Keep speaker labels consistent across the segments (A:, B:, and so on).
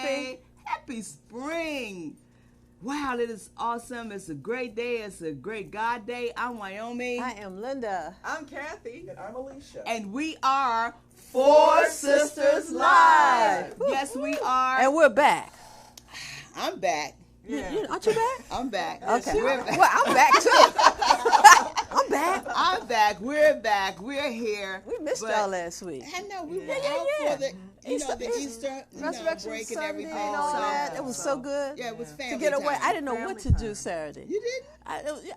A: happy.
B: Happy spring. Wow, it is awesome. It's a great day. It's a great God day. I'm Wyoming.
A: I am Linda.
C: I'm Kathy.
D: And I'm Alicia.
B: And we are Four Sisters Live. Yes, we are.
A: And we're back.
B: I'm back.
C: Yeah.
A: Aren't you back?
B: I'm back.
A: Okay.
B: We're back.
A: Well, I'm back too. I'm back.
B: I'm back. We're back. We're here.
A: We missed
B: But
A: y'all last week.
B: I know we were
A: Yeah,
B: out
A: yeah.
B: for the
A: Easter-
B: the Easter
A: Resurrection
B: break and
A: Sunday
B: everything.
A: and all
B: so,
A: that. It was so good.
B: Yeah, it was family
A: To get away.
B: time.
A: I didn't know what to do Saturday.
B: You didn't?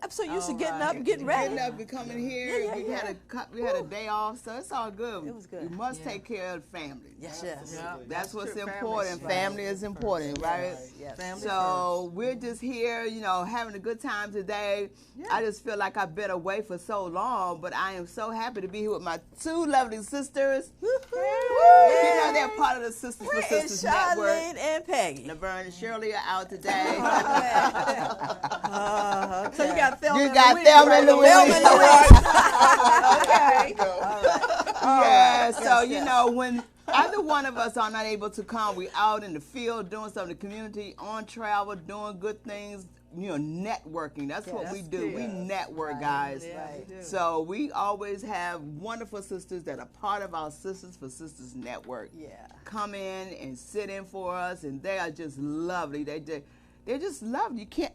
A: I'm so used to
C: Oh,
A: getting
C: right.
A: up and getting ready.
B: Getting up and coming here.
A: Yeah,
B: we
A: yeah.
B: had a day off, so it's all good.
A: It was good.
B: You must
C: Yeah.
B: take care of the family.
A: Yes, yes.
C: Yeah.
B: That's what's
C: true.
B: important.
C: Family's
B: Family is important, right?
A: Yes.
C: Family
B: So we're just here, having a good time today. I just feel like I've been away for so long, but I am so happy to be here with my two lovely sisters. They're part of the Sisters for
A: Where
B: Sisters
A: is
B: Network.
A: Charlene and Peggy?
B: Laverne and Shirley are out today.
C: So you got Thelma
B: You
C: and
B: got
C: Louise,
B: Thelma
C: right?
B: and Louise.
A: Thelma and Louise.
C: Okay.
B: Yeah, so
A: yes.
B: when either one of us are not able to come, we out in the field doing something in the community, on travel, doing good things, networking. That's what we do. We network, guys.
C: Yeah, we do.
B: So we always have wonderful sisters that are part of our Sisters for Sisters Network.
A: Yeah.
B: Come in and sit in for us, and they are just lovely. They're just lovely. You can't.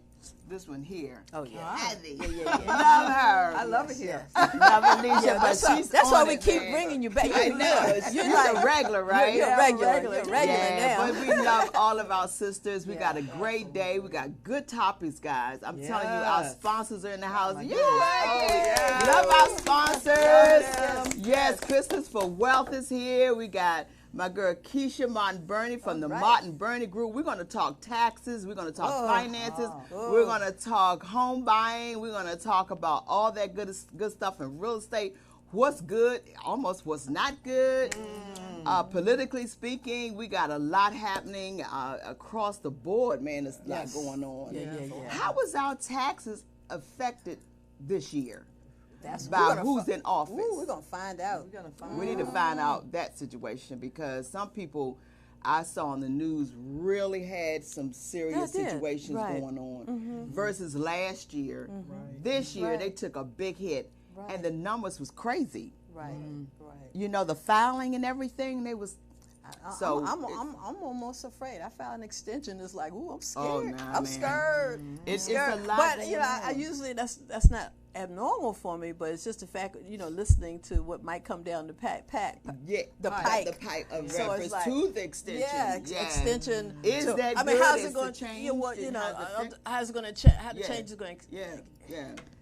B: This one here.
A: Oh, yeah.
B: Heavy.
A: Yeah.
B: Love her.
C: I love it here.
B: Love Alicia, but she's
A: That's why
B: on
A: we
B: it,
A: keep
B: man.
A: bringing you back.
B: I know. You're like a regular, right?
A: You're
C: Yeah,
A: regular.
C: regular.
A: You're regular
B: Yeah,
A: now.
B: but we love all of our sisters. We got a great day. We got good topics, guys. I'm telling you, our
C: Yes.
B: sponsors are in the house. Yeah,
C: yeah.
B: love our sponsors.
C: Love them.
B: Yes, Christmas for Wealth is here. We got my girl Keisha Montburney from the
A: right.
B: Martin Burney Group. We're going to talk taxes. We're going to talk finances. We're going to talk home buying. We're going to talk about all that good stuff in real estate. What's good, almost what's not good. Politically speaking, we got a lot happening across the board, man. There's a lot going on.
A: Yeah.
B: How was our taxes affected this year
A: That's
B: by who's in office?
A: Ooh, we're going to find out.
C: We're gonna find
B: We need to find out that situation because some people I saw on the news really had some serious
A: They did,
B: situations
A: right.
B: going on versus last year. This year they took a big hit and the numbers was crazy.
A: Right.
B: The filing and everything, they was so
A: I'm almost afraid. I filed an extension. It's like, ooh, I'm scared.
B: Oh, nah,
A: I'm
B: man.
A: scared.
B: it's
A: Scared.
B: a lot.
A: But
B: going
A: I
B: on.
A: usually that's not abnormal for me. But it's just the fact, listening to what might come down the pipe.
B: the pipe of
A: So
B: reference
A: it's like,
B: to the extension.
A: Yeah, extension.
B: Is
A: to,
B: that
A: I mean,
B: good?
A: how's
B: Is
A: it going
B: the
A: to
B: change
A: change?
B: and how's it affect-
A: How's it going to change? How the
B: Yeah.
A: change is going to?
B: Yeah.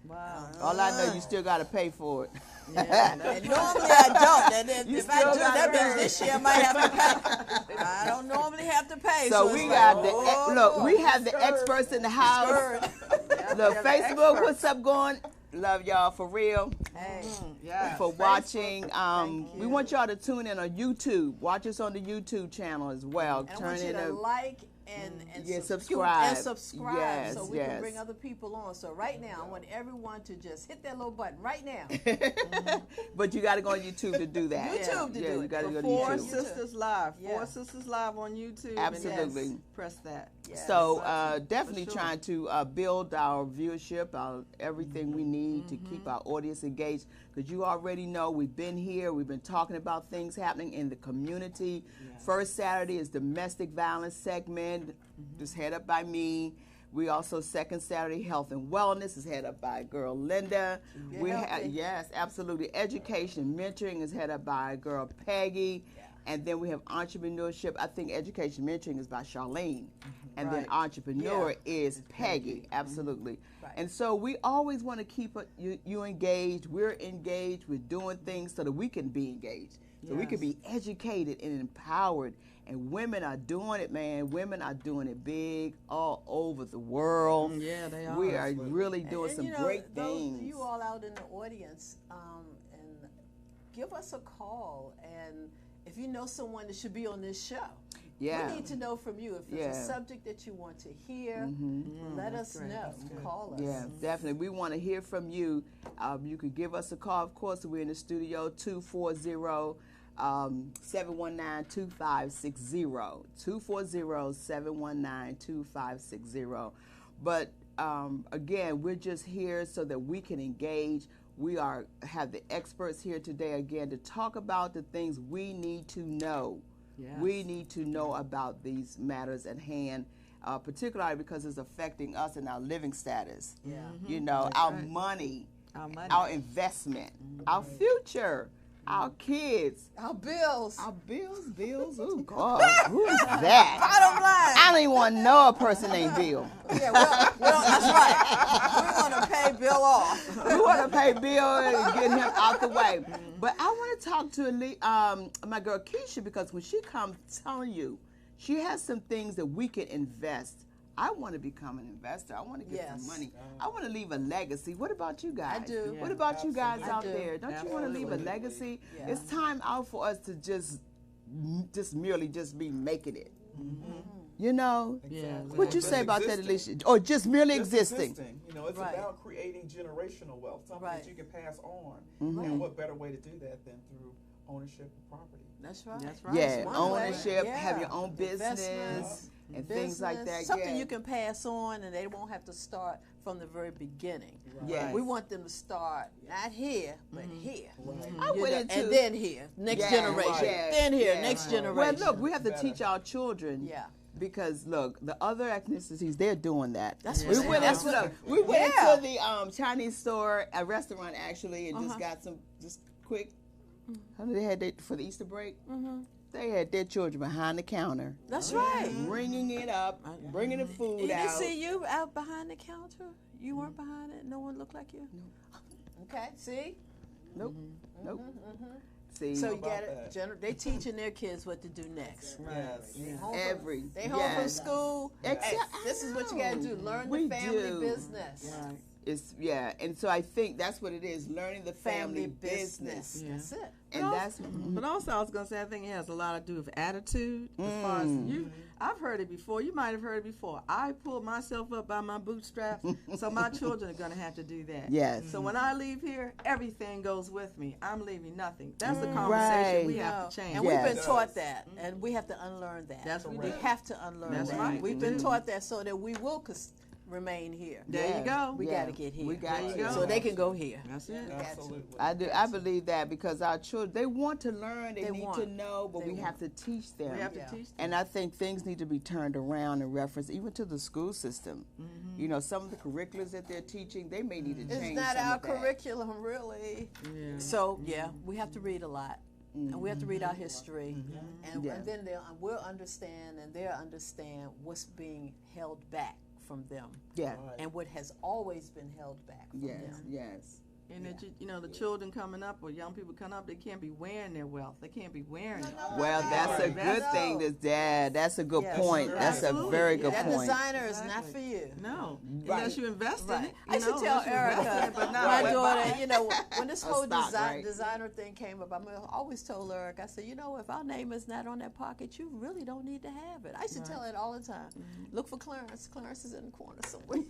C: Wow.
B: All I know, you still got to pay for it.
A: And normally I don't. And then
B: You
A: if I
B: still
A: do,
B: gotta
A: that means
B: pay.
A: this year I might have to pay. I don't normally have to pay.
B: So
A: it's
B: we
A: like,
B: got
A: oh,
B: look. We have the experts in the house.
A: Scared.
B: Look, Facebook, what's up going? Love y'all for real.
A: Hey.
C: Yeah.
B: For watching. We want y'all to tune in on YouTube. Watch us on the YouTube channel as well.
A: And I want you to like and
B: subscribe.
A: Yes, so we
B: yes.
A: can bring other people on. So right now, I want everyone to just hit that little button right now.
B: But you got to go on YouTube to do that.
A: YouTube to do
B: You
A: it.
B: got to go to
C: Four
B: YouTube.
C: Sisters Live.
A: Yeah.
C: Four Sisters Live on YouTube.
B: Absolutely.
C: And press that.
A: Yes.
B: So definitely
C: sure.
B: trying to build our viewership, everything we need to keep our audience engaged. Because you already know we've been here. We've been talking about things happening in the community. First Saturday is domestic violence segment. Just head up by me. We also second Saturday health and wellness is head up by girl Linda. We have absolutely. Education mentoring is head up by girl Peggy. And then we have entrepreneurship. I think education mentoring is by Charlene. And then entrepreneur is Peggy. Absolutely.
A: Right.
B: And so we always want to keep you engaged. We're engaged. We're doing things so that we can be engaged. So we can be educated and empowered. And women are doing it, man. Women are doing it big all over the world.
C: Yeah, they are.
B: We are really doing
A: And,
B: some
A: you know,
B: great
A: those,
B: things.
A: You all out in the audience, and give us a call. And if you know someone that should be on this show,
B: Yeah.
A: we need to know from you. If there's a subject that you want to hear, let us know. Call us.
B: Yeah, definitely. We want to hear from you. You could give us a call. Of course, we're in the studio, 240 719-2560, 240-719-2560. But again, we're just here so that we can engage. We have the experts here today again to talk about the things we need to know.
C: Yes.
B: We need to know about these matters at hand, particularly because it's affecting us and our living status.
A: Yeah.
B: You know,
C: That's
B: our
C: right.
B: money,
C: Our money.
B: our investment, our future, our kids,
A: Our bills.
B: our bills. Oh God, who is that?
C: Bottom line.
B: I don't even want to know a person named Bill.
A: Yeah, well, that's right. We want to pay Bill off.
B: We want to pay Bill and get him out the way. But I want to talk to my girl Keisha, because when she comes, telling you, she has some things that we can invest. I want to become an investor. I want to get some
A: Yes.
B: money. I want to leave a legacy. What about you guys?
A: I do.
B: What about you guys
A: Absolutely.
B: out
A: I do.
B: there? Don't you want to leave a
C: Absolutely.
B: legacy?
A: Yeah.
B: It's time out for us to just merely be making it. You know?
C: Yeah.
B: What you
D: Just
B: say about that,
D: existing.
B: Alicia? Or just merely
D: Just
B: existing?
D: You know, it's
A: Right.
D: about creating generational wealth, something
A: Right.
D: that you can pass on.
B: Mhm.
D: And what better way to do that than through ownership of property?
A: That's right.
C: That's right.
B: Yeah,
A: One way.
B: ownership,
A: Yeah.
B: have your own business
A: Investments,
B: and things like
A: business,
B: that.
A: Something
B: yeah.
A: you can pass on, and they won't have to start from the very beginning.
B: Yes.
A: We want them to start not here, but here.
D: Right.
B: I
A: You
B: went
A: know,
B: into
A: and then here, next
B: Yeah,
A: generation.
B: right.
A: Then here,
B: Yeah.
A: next
C: Right.
A: generation.
B: Well, look, we have to
D: Better.
B: teach our children.
A: Yeah.
B: Because look, the other ethnicities, they're doing that.
A: That's
B: we
A: what's
B: went
A: happening.
B: into we went
A: Yeah.
B: into the Chinese store, a restaurant actually, and just got some quick. How did they had they, for the Easter break?
A: Mhm.
B: They had their children behind the counter,
A: That's right.
B: bringing it up, bringing the
A: You
B: food
A: didn't
B: out.
A: see you out behind the counter? You weren't behind it? No one looked like you? Okay, see?
B: Nope, nope. See,
A: So you
D: about
A: got it.
D: that?
A: They teaching their kids what to do next.
D: Yes.
A: They home
B: Every-
A: They home from
B: yes.
A: school.
B: Except-
A: Hey, this is what you got to do. Learn
B: We
A: the family
B: do.
A: business.
C: Right.
B: it's and so I think that's what it is, learning the family business.
C: Yeah.
A: That's it.
B: And that's
C: But also, I was going to say, I think it has a lot to do with attitude. As far as I've heard it before. You might have heard it before. I pulled myself up by my bootstraps, so my children are going to have to do that.
B: Yes.
C: So when I leave here, everything goes with me. I'm leaving nothing. That's the conversation we
B: Right.
C: have to change.
A: And
B: Yes.
A: we've been taught that, and we have to unlearn that.
C: That's what
A: we
C: we do.
A: have to unlearn
C: That's
A: that.
C: right.
A: We've
C: We
A: been
C: do.
A: taught that so that we will remain here.
C: There you go.
A: We got to get here.
B: We got
C: There you
B: to.
C: go.
A: So they can go here.
C: That's it.
D: Absolutely.
B: I believe that because our children, they want to learn, they
A: They
B: need
A: want.
B: to know, but
A: They
B: we
A: want.
B: have to teach them.
C: We have to
A: Yeah.
C: teach them.
B: And I think things need to be turned around in reference even to the school system. You know, some of the curriculums that they're teaching, they may need to
A: It's
B: change
A: not
B: some
A: our
B: of that.
A: curriculum, really.
C: Yeah.
A: So, yeah, we have to read a lot. And we have to read our history. And,
B: Yeah.
A: and then we'll understand and they'll understand what's being held back from them
B: Yeah.
D: Right.
A: and what has always been held back from
B: Yes.
A: them.
B: Yes.
C: And that you know, the children coming up or young people coming up, they can't be wearing their wealth. They can't be wearing it.
B: Well, that's a
D: Right.
B: good thing. That's a good
A: Yes.
B: point.
D: That's
B: That's a
C: Absolutely.
B: very good
A: That
B: point.
A: designer is not
C: Exactly.
A: for you.
C: No,
B: Right.
C: unless you invest in
A: Right.
C: it.
A: I used to tell
C: unless you invest in
A: Erica,
C: it, but not
A: my
C: wet
A: daughter,
C: buy.
A: you know, when this
B: A
A: whole
B: stock, right?
A: designer thing came up, I always told Erica, I said, you know, if our name is not on that pocket, you really don't need to have it. I used to tell it all the time. Look for Clarence. Clarence is in the corner somewhere.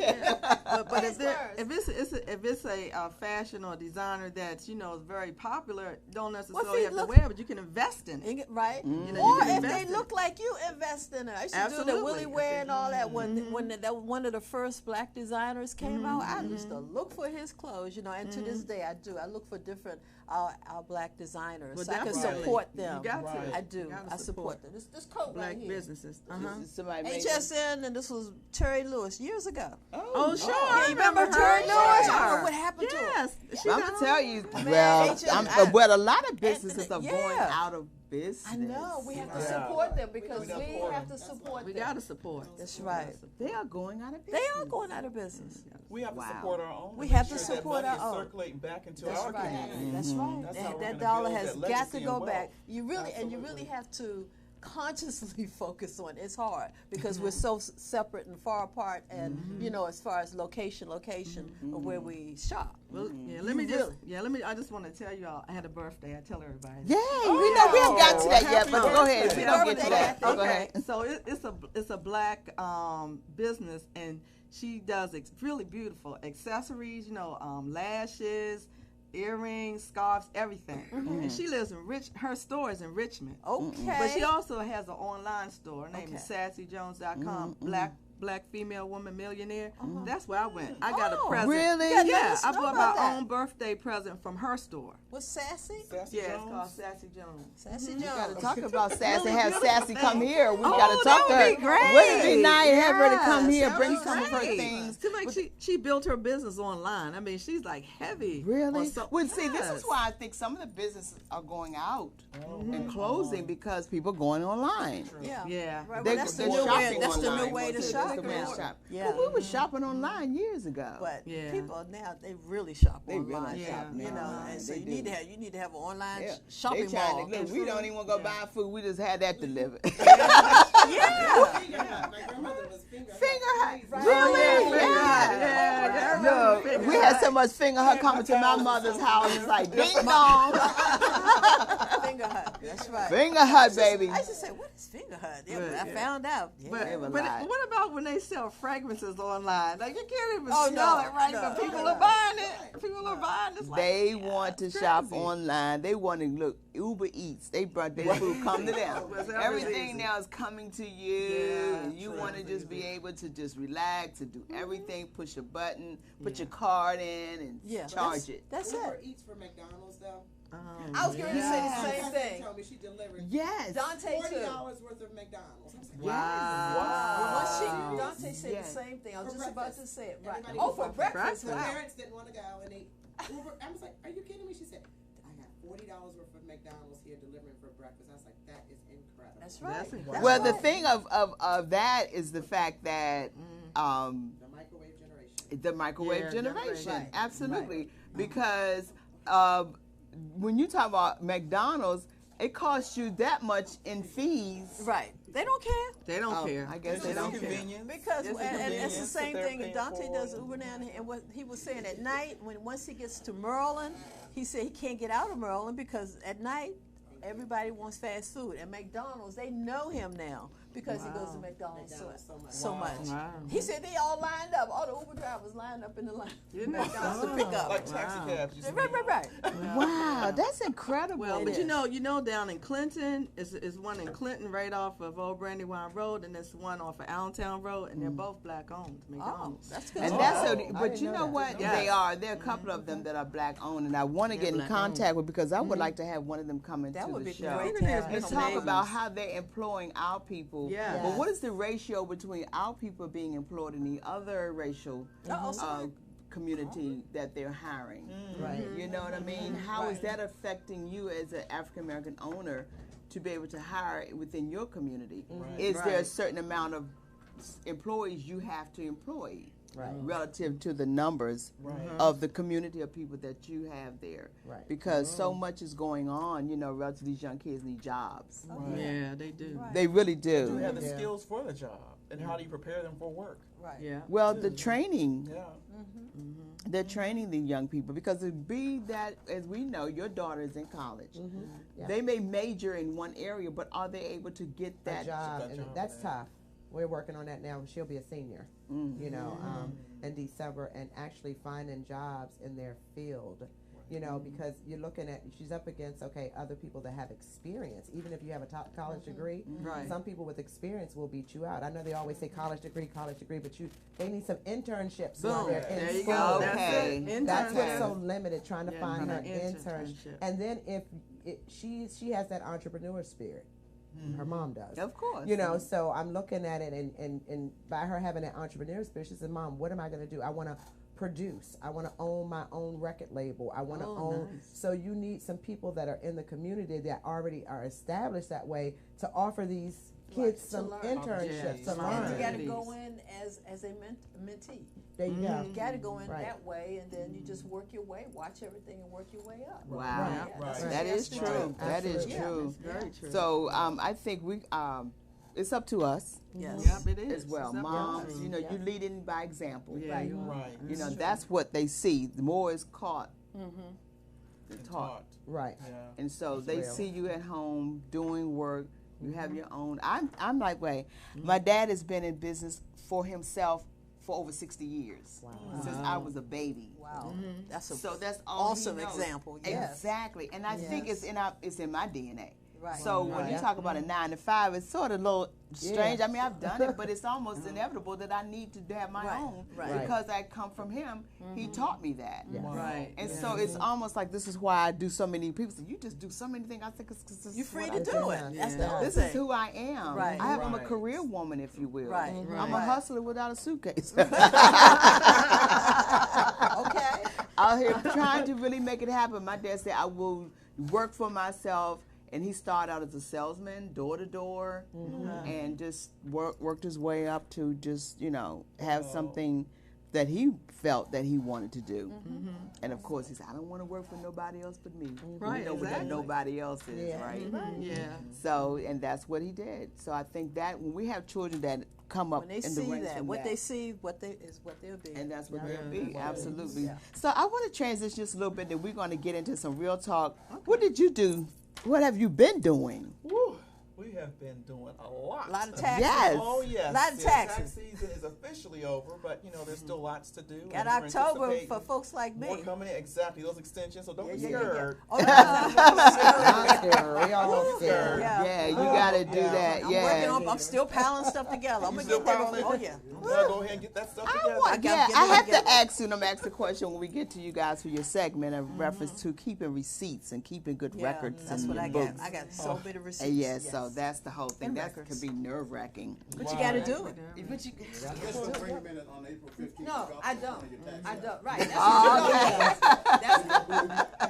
C: But if,
A: Yes,
C: if it's a fashion or designer that's is very popular, don't necessarily
A: see,
C: have
A: look-
C: to wear, but you can invest in it.
A: Right?
C: You know,
A: Or
C: you can
A: if
C: invest
A: they
C: in
A: look
C: it.
A: like you, invest in it. I used to do
C: Absolutely.
A: the Willie Ware and all that when that one of the first black designers came out. I used to look for his clothes, and to this day I do. I look for different our black designers
C: Well,
A: so I can
C: definitely.
A: support
C: You
A: them.
C: got to.
D: Right.
A: I do.
C: You gotta
A: I support them. This coat
C: black
A: right here.
C: businesses.
B: This is somebody made
A: HSN, and this was Terry Lewis years ago.
C: Oh, sure.
A: Yeah,
C: I
A: you remember
C: her.
A: Terry Lewis? I don't know
C: Sure.
A: what happened to her.
C: Yes. She
B: I'm
C: got
B: gonna tell you.
A: Man,
B: Well,
A: HSN
B: well, a lot of businesses are going
A: yeah.
B: out of business.
A: I know. We have to
D: Yeah.
A: support them because
D: We
A: we
D: support
A: have
D: them.
A: to support
C: We
A: them.
C: got to support.
A: That's right.
B: They are going out of business.
A: They are going out of business.
D: We have
B: Wow.
D: to support our own.
A: We
D: and
A: have
D: make
A: to
D: sure
A: support
D: that money
A: our
D: is
A: own.
D: circulating back into
A: That's
D: our
A: right.
D: community.
A: That's right.
D: That's how
A: And
D: we're
A: that
D: gonna
A: dollar
D: build
A: has
D: that
A: got
D: legacy
A: to go
D: and
A: back.
D: wealth.
A: You really
D: Absolutely.
A: have to consciously focus on it. It's hard because we're so separate and far apart, and as far as location of where we shop.
C: Well, yeah, I just want to tell you all, I had a birthday. I tell everybody.
B: Yay! we haven't got to that yet, but go ahead.
D: birthday.
B: We don't get to that.
A: Birthday.
B: Go ahead.
C: So it's a black business, and she does really beautiful accessories. Lashes, earrings, scarves, everything. And she lives in her store is in Richmond.
A: Okay.
C: But she also has an online store. Her name is
A: Okay.
C: sassyjones.com. Black female woman millionaire. That's where I went. I got a present.
B: Really?
A: Yeah,
C: Yeah,
A: let us
C: I
A: know
C: bought
A: about
C: my
A: that.
C: own birthday present from her store.
A: Was Sassy?
D: Sassy
C: Yeah, it's
D: Jones?
C: called Sassy Jones.
A: Sassy
B: Gotta
A: Jones.
B: talk about Sassy.
C: Really
B: Have
C: beautiful
B: Sassy come
C: thing.
B: here. We
C: Oh,
B: gotta
C: that
B: talk to her.
C: would be great.
B: Wouldn't it be nice? Have her to come
C: Yes,
B: here,
C: that
B: bring
C: would be
B: some of her
C: great.
B: things.
C: Seems like she built her business online. I mean, she's like heavy.
B: Really?
C: on
B: Well, see, this is
C: Yes.
B: why I think some of the businesses are going out and closing because people are going online.
A: Yeah.
C: Yeah.
A: Right.
B: They're
A: Well, that's the
B: shopping
A: new way. That's the
B: online.
A: new way to
B: That's
A: shop
B: the way to
A: now.
B: shop.
A: Yeah.
B: Well, we were shopping online years ago.
A: But
C: Yeah.
A: people now they really shop
B: They really
A: online.
B: shop
A: You know,
B: now.
A: and so
B: They
A: you
B: do.
A: need to have an online
B: Yeah.
A: shopping
B: they trying
A: mall.
B: to, look, we don't even go buy food. We just had that delivered.
A: Yeah.
E: Finger hut. My grandmother was finger hut.
B: Finger hut.
E: Right.
B: Really?
C: Yeah.
B: Look, we had so much finger hut coming to my mother's house. It's like ding dong.
A: Finger hut. That's right.
B: Finger hut, baby.
A: I used to say, what is finger hut? Yeah,
C: Right.
A: but I found out. Yeah.
C: But,
B: They were
C: but
B: lied.
C: what about when they sell fragrances online? Like you can't even
A: Oh,
C: smell
A: no,
C: it, right?
A: no.
C: But people are buying it. People are buying it. It's like,
B: They
C: yeah,
B: want to
C: it's
B: shop
C: crazy.
B: online. They want to look Uber Eats. They brought their food come to them.
C: It's
B: Everything
C: easy.
B: now is coming to you,
C: Yeah,
B: and you
C: true.
B: want to just be able to just relax and do everything. Push a button, put your card in, and
A: Yeah.
B: charge it.
A: That's
E: Uber
A: it.
E: Eats for McDonald's though.
A: I was going to say the
E: My
A: same
E: cousin
A: thing.
E: told me she delivered
B: Yes.
A: Dante too.
E: $40 worth of McDonald's. I was like,
C: Wow.
A: Well, she,
B: Wow.
A: Dante said
B: Yes.
A: the same thing. I was
E: For
A: just about to
E: breakfast.
A: say it. Right.
E: Everybody
A: Oh,
E: was
A: for
E: for
A: breakfast.
E: The
A: Wow.
E: parents didn't want to go, and they Uber. I was like, "Are you kidding me?" She said, "I got $40 worth of McDonald's here delivering for breakfast." I was like, "That is incredible."
A: That's right.
C: That's incredible.
B: Well, the
A: right.
B: thing of that is the fact that
E: The microwave generation.
B: the microwave
C: Yeah,
B: generation,
A: right,
B: absolutely, because when you talk about McDonald's, it costs you that much in fees.
A: Right. They don't care.
C: They don't
B: Oh,
C: care.
B: I guess
D: It's
B: they
D: just
B: don't care.
D: convenience.
A: Because
D: It's a
A: and it's the
D: convenience
A: same
D: that they're
A: thing.
D: paying
A: Dante
D: for.
A: does Uber now, and what he was saying at night, once he gets to Maryland, he said he can't get out of Maryland because at night everybody wants fast food. And McDonald's, they know him now because he goes to McDonald's so much.
C: Wow.
A: He said they all lined up. All the Uber drivers lined up in the line.
C: Didn't they?
A: McDonald's to pick up.
D: Like taxi
C: Wow.
D: cabs. used to
A: Right,
D: be.
A: right, right.
B: Wow, that's incredible.
C: Well,
A: It
C: but
A: is.
C: you know, down in Clinton is one in Clinton right off of Old Brandywine Road, and there's one off of Allentown Road, and they're both black owned.
A: Oh,
C: McDonald's.
A: that's good.
B: And
A: to
B: that's
A: know.
B: so. But you know what?
C: Yes.
B: They are. There are a couple of them that are black owned, and I want to
C: They're
B: get in
C: black
B: contact with because I would like to have one of them come into
A: That would
B: the
A: be
B: show
A: great
C: Look
A: to
C: at
A: have
C: this,
B: and
C: Miss
A: him.
B: talk
C: Amazing.
B: about how they're employing our people.
C: Yeah.
B: But what is the ratio between our people being employed and the other racial community that they're hiring?
A: Right.
B: You know what I mean? How is that affecting you as an African American owner to be able to hire within your community? Is there a
C: Right.
B: certain amount of employees you have to employ
F: Right.
B: relative to the numbers
D: Right.
B: of the community of people that you have there?
F: Right.
B: Because so much is going on, you know, relative to these young kids need jobs.
D: Right.
C: Yeah, they do.
A: Right.
B: They really
D: Do you
B: do.
D: have the
F: Yeah.
D: skills for the job? And how do you prepare them for work?
A: Right.
C: Yeah.
B: Well, the training,
D: Yeah.
B: they're training the young people because it be that, as we know, your daughter is in college.
F: Yeah.
B: They may major in one area, but are they able to get
F: A
B: that
F: job,
D: That
F: and
D: job,
F: that's
D: yeah.
F: tough. We're working on that now. She'll be a senior, you know, in December, and actually finding jobs in their field, you know, because you're looking at, she's up against, okay, other people that have experience. Even if you have a top college degree,
C: Right.
F: some people with experience will beat you out. I know they always say college degree, but they need some internships while
C: Boom.
F: they're in
C: There you
F: school.
C: go.
B: Okay.
C: That's it.
F: That's what's
C: Internship.
F: so limited, trying to
C: Yeah,
F: find her
C: an
F: internship. And then if she has that entrepreneur spirit, her mom does.
B: Of course.
F: You know, so I'm looking at it, and by her having that entrepreneur spirit, she said, "Mom, what am I going to do? I want to produce. I want to own my own record label. I want to own."
C: nice.
F: So you need some people that are in the community that already are established that way to offer these kids
A: to
F: some
A: learn.
F: internships
C: Yeah,
F: to
A: And you
F: learn.
A: got to
C: Opportunities.
A: go in as a mentee.
F: There you go.
A: You got to go in
F: Right.
A: that way, and then you just work your way, watch everything, and work your way up.
B: Wow.
F: Right.
A: Yeah,
D: Right.
A: that's what
B: That
A: you
B: is
A: have to
B: true.
A: do.
B: That is
F: Absolutely.
B: true.
C: That's very true.
B: So I think it's up to us
A: Yes.
C: Yep, it is.
B: as well.
C: It's up to
B: Moms,
C: us.
B: you know,
F: Yeah.
B: you leading by example.
C: Yeah,
A: Right.
C: you're right.
D: Right.
B: You know,
A: true.
B: that's what they see. The more is caught than
D: And
B: taught.
D: taught.
F: Right.
D: Yeah.
B: And so
F: That's
B: they
F: real.
B: see you at home doing work. You have your own. I'm like, wait, my dad has been in business for himself for over 60 years since I was a baby.
A: Wow, that's a
B: So that's all he
A: awesome
B: knows.
A: example. Yes.
B: Exactly, and I think it's in my DNA.
A: Right.
B: So when you talk about a 9 to 5, it's sort of a little strange. I mean, I've done it, but it's almost inevitable that I need to have my own because I come from him. He taught me that.
C: Right.
B: And so it's almost like this is why I do so many. People say you just do so many things. I think it's
A: You're free
B: what
A: to
B: I
A: do it. That's the whole
B: This
A: thing.
B: is who I am.
A: Right.
B: I'm a career woman, if you will.
A: Right.
B: I'm a hustler without a suitcase.
A: Okay.
B: Out here trying to really make it happen. My dad said I will work for myself, and he started out as a salesman, door to door, and just worked his way up to just have something that he felt that he wanted to do. And of course, he said, I don't want to work for nobody else but me.
C: Right,
B: You know what that
C: exactly.
B: nobody else is, right?
C: Yeah.
B: So, and that's what he did. So I think that when we have children that come up
A: When they
B: in the
A: see
B: ranks
A: that,
B: from
A: what
B: that,
A: they see, is what they'll be.
B: and that's what they'll be, absolutely.
A: Yeah.
B: So I want to transition just a little bit, and we're going to get into some real talk. What did you do? What have you been doing?
D: Woo, we have been doing a lot.
A: A lot of taxes.
B: Yes.
D: Oh yes.
A: A lot of
D: Yeah,
A: taxes.
D: Tax season is officially over, but there's still lots to do.
A: Got
D: and we're
A: October
D: anticipating
A: for folks like me.
D: more coming in. Exactly, those extensions. So don't be
A: Yeah.
D: scared.
A: Oh, that's
F: I'm scared. We all scared.
B: Yeah, you got to do that.
A: I'm
B: Yeah.
A: working on. I'm still piling stuff together. I'm gonna
D: Still
A: get there.
D: piling?
A: Oh yeah.
D: You gotta go ahead and get that stuff together.
A: I gotta get
B: I
A: it
B: have
A: together.
B: to ask you, and I'm going to ask the question when we get to you guys for your segment of reference to keeping receipts and keeping good
A: Yeah,
B: records
A: that's
B: in
A: what
B: your
A: I
B: books.
A: got. I got so many receipts.
B: Yes, so that's the whole thing.
A: And
B: That
A: records.
B: could be nerve-wracking.
A: But you got to do it.
B: But you,
G: Just to bring them in on April 15th.
A: No, I don't. I don't. Right. That's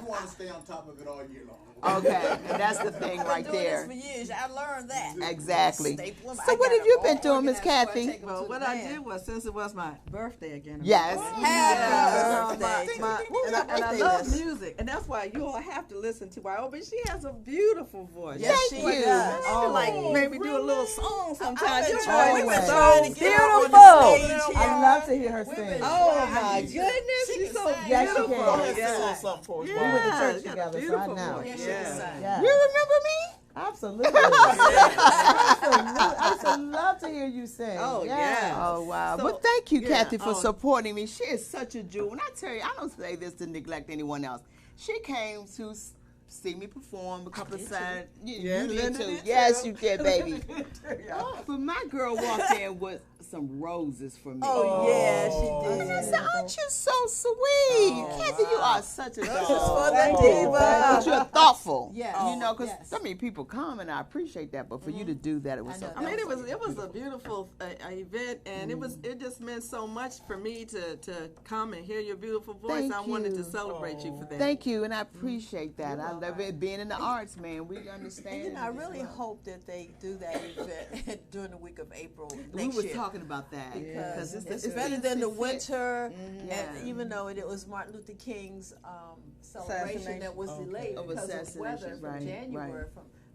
G: You want to stay on top of it all year long.
B: Okay, and that's the thing right
A: I've been doing
B: there.
A: this for years. I learned that.
B: Exactly.
A: Staple 'em.
B: So
A: I
B: what
A: got
B: have you
A: them
B: been
A: all
B: doing, Miss
A: organized before I
B: Kathy?
A: take 'em
C: Well,
A: to
C: what
A: the
C: I
A: band.
C: did was, since it was my birthday again.
B: Yes.
A: Happy birthday.
C: And I love music, and that's why you all have to listen to her. Oh, but she has a beautiful voice.
A: Yes,
B: Thank
A: she
B: you.
A: does.
C: Oh, like maybe do a little song sometime.
A: I've
C: Your
A: been trying-
C: voice
A: we've
C: is
A: been trying
C: so
A: to get her on the
C: beautiful.
A: stage here.
F: I love to hear her sing.
C: Oh my goodness,
A: She
C: she's
A: can
C: so
A: sing.
F: Yes, she
C: beautiful.
F: can.
D: Go ahead and sing a
C: Yeah.
D: little something for us.
C: Yeah.
F: We went to
C: Yeah,
F: church
C: she's got a
F: together, so I
C: beautiful
F: know.
C: voice.
A: Yeah, she
C: Yeah.
A: can sing.
F: Yeah.
B: You remember me?
F: Absolutely. I used to love to hear you sing.
C: Oh,
F: Yes.
C: yeah.
B: Oh wow!
C: So-
B: Well, thank you,
C: yeah,
B: Kathy, for
C: oh.
B: supporting me. She is such a jewel. And I tell you, I don't say this to neglect anyone else. She came to see me perform a couple of times.
C: Yeah,
B: You did
C: Linda
B: too.
C: did
B: Yes,
C: too.
B: you did, baby.
C: Yeah.
B: But my girl walked in with some roses for me.
A: Oh yeah,
B: I
A: she did.
B: said, "Aren't you so sweet, Kathy? You are such a
A: This is
B: doll.
A: for the
F: Thank you.
A: diva.
B: But you're thoughtful.
A: Yes.
B: You know, because
A: Yes.
B: so many people come, and I appreciate that. But for you to do that, it was
A: I
B: so.
A: know.
C: I mean, it was a beautiful event, and it just meant so much for me to come and hear your beautiful voice.
B: Thank
C: I wanted to
B: you.
C: celebrate you for that.
B: Thank you, and I appreciate that. I love it being in the arts, man. We understand.
A: And I really hope that they do that event during the week of April
B: we
A: next
B: was
A: year.
B: talking about that
A: Because
B: it's
A: it's better than the
B: fit.
A: winter,
B: Yeah.
A: and even though it was Martin Luther King's celebration that was delayed
B: Of
A: because of
B: assassination,
A: weather from
B: right,
A: January.
B: right.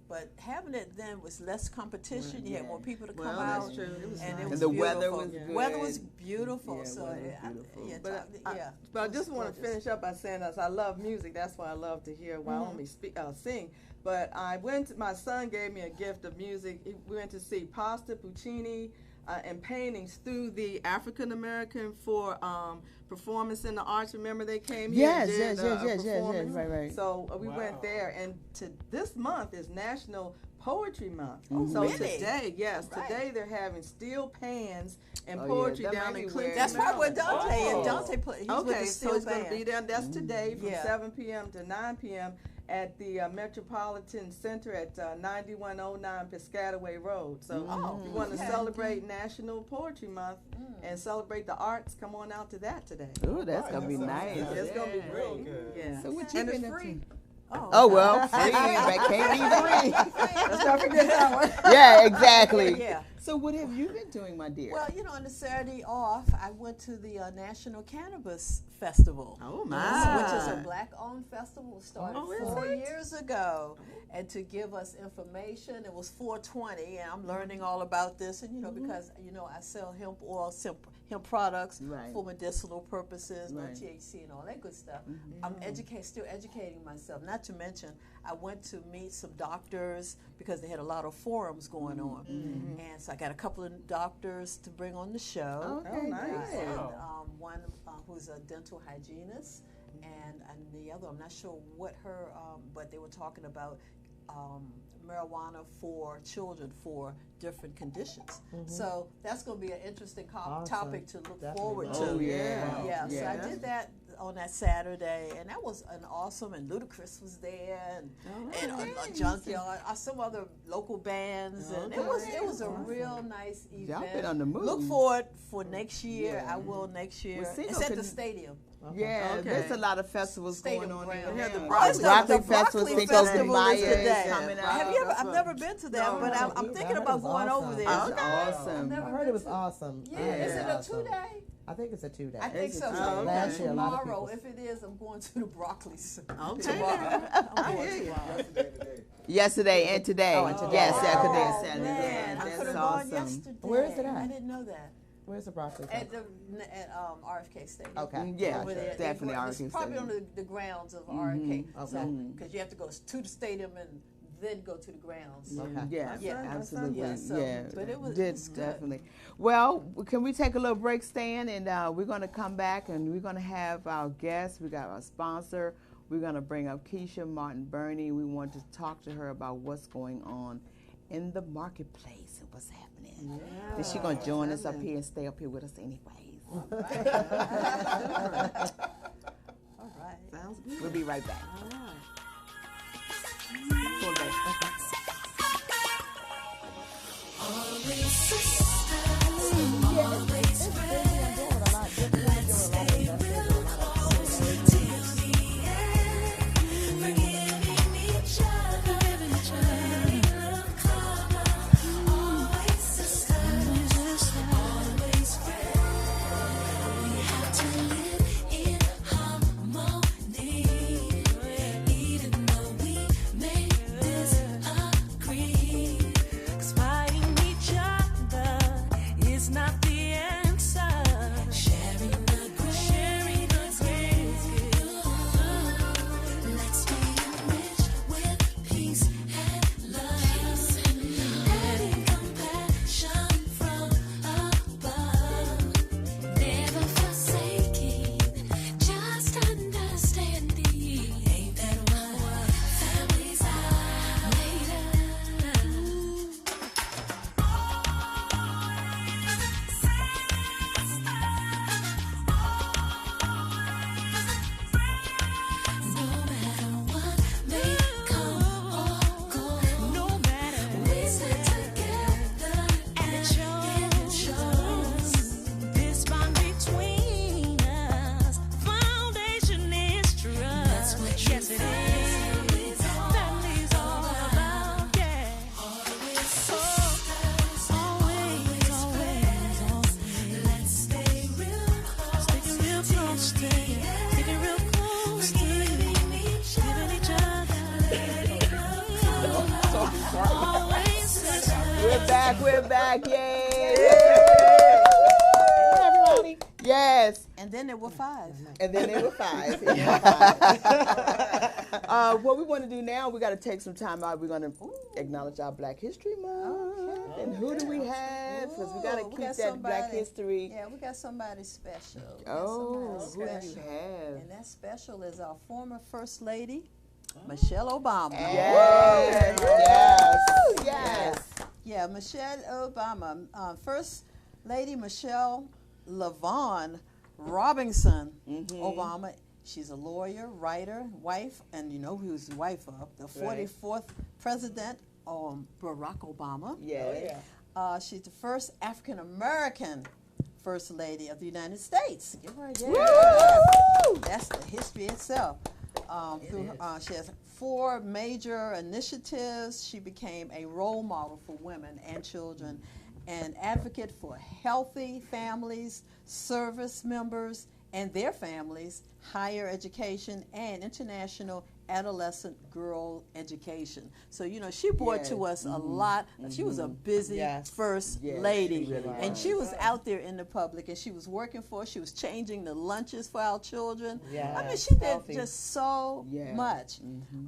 A: But having it then was less competition. You had more people to come
C: Well,
A: out,
C: that's true. It was
A: and
C: nice.
A: it was
B: And the
A: beautiful.
B: weather was good.
A: Weather was beautiful.
B: Yeah,
A: so
B: weather was
A: I-
B: beautiful.
A: yeah,
C: But
A: yeah.
C: But I
A: it was
C: just want to
A: gorgeous.
C: finish up by saying this. I love music. That's why I love to hear Wyoming sing. But my son gave me a gift of music. We went to see Pasta, Puccini, and paintings through the African American for performance in the arts. Remember they came here
B: Yes,
C: and did
B: yes, yes,
C: a
B: yes, yes,
C: performance?
B: right, right.
C: So we
D: Wow.
C: went there, and this month is National Poetry Month.
B: Oh,
C: So
A: really?
C: today, yes,
A: Right.
C: today they're having steel pans and
B: Oh, yeah,
C: poetry
B: them
C: down in
B: everywhere.
C: Clinton.
A: That's right where
C: Maryland.
A: Dante
D: Oh.
A: and Dante put. He's with
C: Okay,
A: the
C: so
A: steel
C: it's going to
A: band.
C: be there. That's today from
A: Yeah.
C: 7 p.m. to 9 p.m. at the Metropolitan Center at 9109 Piscataway Road. So
A: Oh,
C: if you want to
A: okay.
C: celebrate National Poetry Month and celebrate the arts, come on out to that today.
B: Ooh, that's gonna be
D: That
B: nice.
D: sounds good.
C: It's going to be
D: Yeah.
C: real
D: Real good.
C: Yeah.
B: So what you
C: and
B: been
C: it's
B: up
C: free.
B: to? Oh well, free, but can't be free.
C: Let's not forget that one.
B: Yeah, exactly.
A: Yeah.
B: So what have you been doing, my dear?
A: Well, on the Saturday off, I went to the National Cannabis Festival.
C: Oh,
A: Which
C: my.
A: is a black-owned festival. It started
C: Oh, is
A: 4
C: it?
A: years ago, and to give us information, it was 420, and I'm learning all about this, and because I sell hemp oil, hemp products
B: Right.
A: for medicinal purposes, no
B: Right.
A: THC and all that good stuff. I'm still educating myself, not not to mention, I went to meet some doctors because they had a lot of forums going on. And so I got a couple of doctors to bring on the show.
C: Oh, nice.
A: And one who's a dental hygienist, and the other, I'm not sure what her, but they were talking about marijuana for children for different conditions. So that's going to be an interesting topic to look forward to.
B: Oh, yeah.
A: Yeah, so I did that on that Saturday, and that was an awesome, and Ludacris was there, and a Junkyard, some other local bands, and it was a real nice event.
B: Y'all been on the move.
A: Look for it for next year. I will next year.
B: Well,
A: It's at the stadium.
B: Yeah,
C: Okay.
B: there's a lot of festivals
A: Stadium
B: going on.
A: ground.
B: There.
C: Yeah, the
B: Broccoli
C: Broccoli
B: Festival,
A: Broccoli
B: Cinco de
A: Festival
B: Mayo
A: is today.
B: is coming out.
A: Have you ever? I've never been to that, but I'm thinking
F: I
A: about
F: heard it
A: going
F: was
A: over
F: awesome.
A: there.
B: It's
C: Okay.
B: awesome.
A: Never
F: I heard
A: been
F: it was
A: to-
F: awesome.
A: Yeah,
F: I heard
A: is
F: it
A: it
F: was
A: a
F: awesome.
A: 2-day?
F: I think it's a 2-day.
A: I think so.
C: Oh,
A: So
C: okay.
F: Last year, a lot of
A: tomorrow,
F: people-
A: if it is, I'm going to the Broccoli's.
C: Okay.
A: Tomorrow. I'm going
C: hear you.
A: tomorrow.
B: Yesterday and today.
F: Oh, and today.
B: Yes, Saturday and
A: Oh,
B: Saturday.
A: man, I
B: That's
A: could have
B: awesome.
A: gone yesterday.
F: Where is it at?
A: I didn't know that.
F: Where's the broccoli?
A: At RFK Stadium.
F: Okay.
B: Yeah,
A: Over there.
B: definitely
A: It's
B: RFK
A: probably
B: Stadium.
A: on the grounds of RFK.
F: Okay.
A: Because you have to go to the stadium and then go to the grounds.
F: Okay.
B: Yeah,
A: Yeah.
B: absolutely.
A: Yeah, so-
B: yeah,
A: but it was good.
B: definitely. Well, can we take a little break, Stan? And we're going to come back and we're going to have our guests. We got our sponsor. We're going to bring up Keisha Martin Burney. We want to talk to her about what's going on in the marketplace and what's happening. And she's going to join us up here and stay up here with us anyways.
A: All right.
C: Sounds good.
B: We'll be right back.
C: All right.
B: Pull back. We're back. Yay! Hey, everybody. Yes.
A: And then there were 5.
B: And then there were 5. What we want to do now, we got to take some time out. We're going to acknowledge our Black History Month.
A: Okay.
B: And who do we have? Because we got to
A: Ooh, we
B: keep
A: got
B: that Black
A: somebody.
B: history.
A: Yeah, we got somebody special. We got
B: Oh,
A: somebody
B: who do you
A: special.
B: have?
A: And that special is our former First Lady, Michelle Obama.
B: Yes, yes, yes.
A: Yeah, Michelle Obama. First Lady Michelle LaVaughn Robinson Obama. She's a lawyer, writer, wife, and you know who's the wife of? The 44th President, Barack Obama.
B: Yes.
A: She's the first African American First Lady of the United States. Give her a yes.
B: Woo!
A: That's the history itself. She has 4 major initiatives. She became a role model for women and children, an advocate for healthy families, service members and their families, higher education, and international adolescent girl education. So, you know, she brought to us a lot. She was a busy
F: Yes.
A: first
B: Yes,
A: lady.
B: she really
A: And
B: was.
A: she was out there in the public, and she was working for us. She was changing the lunches for our children. I mean,
F: Yes,
A: she did
F: healthy.
A: just so
B: Yeah.
A: much.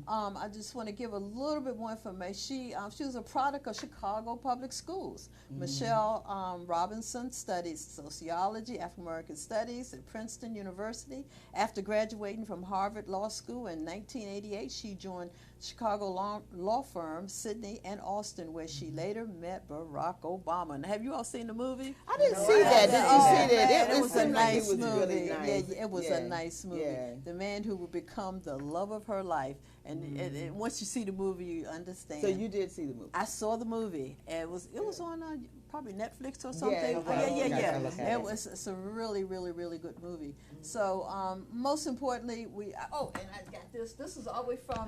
A: I just want to give a little bit more information. She was a product of Chicago Public Schools. Michelle Robinson studied sociology, African American studies at Princeton University. After graduating from Harvard Law School in 1988, she joined Chicago law firms Sydney and Austin, where she later met Barack Obama. Now, have you all seen the movie?
B: I didn't see that. Did you see that?
A: Man,
B: It
A: was a
B: seemed like
A: nice
B: it was
A: movie.
B: really nice.
A: Yeah, it was a nice movie.
B: Yeah.
A: The man who would become the love of her life, and once you see the movie, you understand.
B: So you did see the movie.
A: I saw the movie. It was on probably Netflix or something.
B: it
A: Oh,
B: was.
A: yeah.
F: Okay, look at it.
A: It's a really, really, really good movie. So most importantly, and I got this. This is all the way from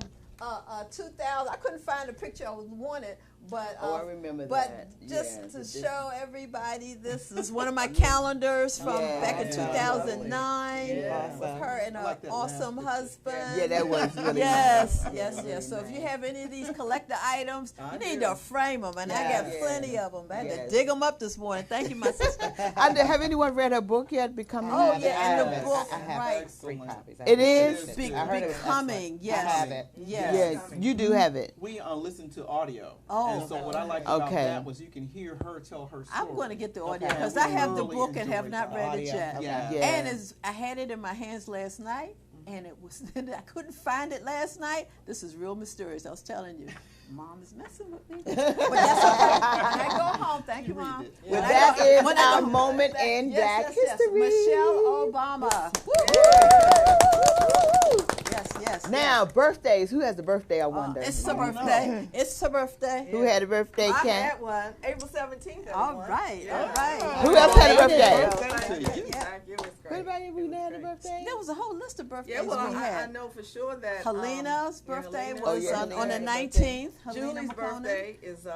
A: 2000. I couldn't find the picture I wanted, but
B: I remember
A: but
B: that.
A: just
B: Yeah,
A: to
B: the
A: show everybody, this is one of my calendars from back in
B: Yeah.
A: 2009
C: Yeah.
A: with her and
D: I
A: her
D: like that last
A: awesome
D: picture.
A: husband.
B: Yeah, that was really
A: Yes,
B: nice.
A: yes,
B: Really
A: yes. So if you
B: nice.
A: have any of these collector items,
D: I
A: you need
D: do.
A: to frame them, and I got
B: Yeah.
A: plenty of them. I had
B: Yes.
A: to dig them up this morning. Thank you, my sister.
B: Have anyone read her book yet? Becoming.
A: Oh,
B: Happy?
A: yeah, and the
F: have it.
A: book,
F: I have
A: right.
F: 3 copies. I
B: It
F: have
B: is?
F: it. I heard it was
A: Becoming, yes.
F: I have it.
A: Yes.
B: Yes, you do have it.
D: We listen to audio.
A: Oh.
D: And so what I liked about
B: Okay.
D: that was you can hear her tell her story.
A: I'm going to get the audio
F: Okay.
A: because
D: And
A: I
D: we
A: have the
D: really
A: book and have
D: enjoyed
A: not
D: the
A: read it
F: audio.
A: yet.
F: Okay.
D: Yeah.
B: Yeah.
A: And I had it in my hands last night, and it was I couldn't find it last night. This is real mysterious. I was telling you, Mom is messing with me. But that's okay. When I go home, thank you, Mom.
D: read it.
A: When
B: Well,
A: I
B: that
A: go-
B: is
A: when I
B: our
A: go-
B: moment in Black history.
A: Michelle Obama. Yes.
B: Now, birthdays. Who has a birthday? I wonder.
A: It's her birthday. It's her birthday.
B: Who had a birthday,
C: I
B: Ken?
C: had one, April 17th.
A: All right. All right.
B: Who else had a birthday?
C: Thank you.
A: Yeah.
C: Thank you. It was
B: What
C: great.
B: about you? We had a birthday?
A: There was a whole list of birthdays
C: Yeah, well,
A: we
C: I
A: had.
C: know for sure that
A: Helena's birthday
C: Helena-
A: was
B: yeah,
A: on
B: Helena
A: the
B: had a
A: 19th. Helena
C: Julie's
A: McConan.
C: birthday is the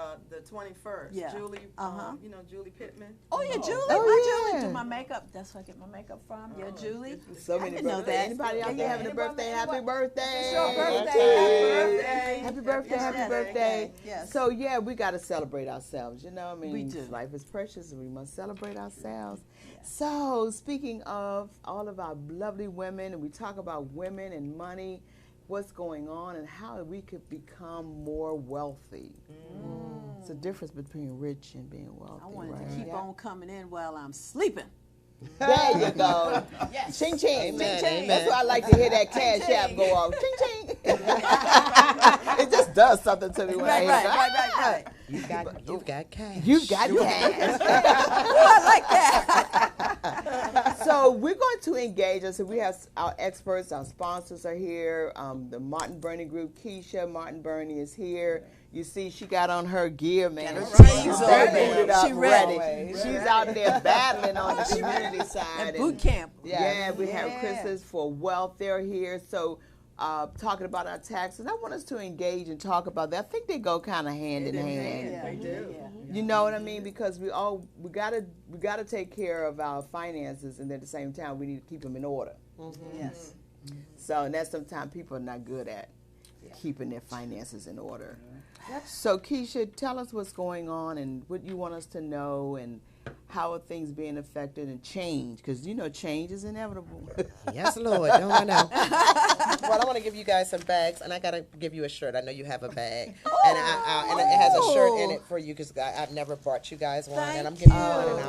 C: 21st.
A: Yeah.
C: Julie,
A: Uh-huh.
C: you know Julie Pittman.
A: Oh yeah, Julie.
B: Oh,
A: my
B: yeah.
A: Julie do my makeup. That's where I get my makeup from. Yeah, Julie.
B: So
A: I
B: many
A: didn't know
B: birthdays.
A: that.
B: Anybody out
A: Yeah,
B: there
A: yeah.
B: having a birthday? Happy
A: Anybody-
B: birthday.
A: It's your birthday.
C: Birthday.
B: Happy birthday, happy
A: Yes.
B: birthday.
A: Yes.
B: So yeah, we got to celebrate ourselves. You know, I mean,
A: We do.
B: life is precious, and we must celebrate ourselves. So speaking of all of our lovely women, and we talk about women and money, what's going on, and how we could become more wealthy. It's the difference between rich and being wealthy.
A: I wanted
B: right?
A: to keep on coming in while I'm sleeping.
B: There you go.
A: Yes.
B: Ching ching.
F: Amen,
B: Ching ching.
F: amen.
B: That's why I like to hear that cash app go off. Ching ching. It just does something to me when I hear that.
A: Right.
F: You've got cash.
B: You've got cash.
A: I like that.
B: So we're going to engage us. So we have our experts, our sponsors are here. The Martin Burney Group, Keisha Martin Burney is here. You see, she got on her gear, man.
A: Got her
B: She's
A: jeans
B: buttoned
A: on.
B: up,
A: She ready.
B: ready. She's out there battling on the community side.
A: At boot camp.
B: Yeah, we have
A: Yeah.
B: Chris's for Wealth. They're here. So talking about our taxes, I want us to engage and talk about that. I think they go kind of hand in hand.
A: Yeah.
C: They do.
A: Yeah.
B: You know what I mean? Because we gotta take care of our finances, and at the same time we need to keep them in order.
A: Yes.
B: So and that's sometimes people are not good at keeping their finances in order. So Keisha, tell us what's going on and what you want us to know, and how are things being affected and change? Because you know change is inevitable.
F: Yes, Lord. Don't I know? Well, I want to give you guys some bags, and I got to give you a shirt. I know you have a bag, and and it has a shirt in it for you because I've never brought you guys one, and I'm giving you one, and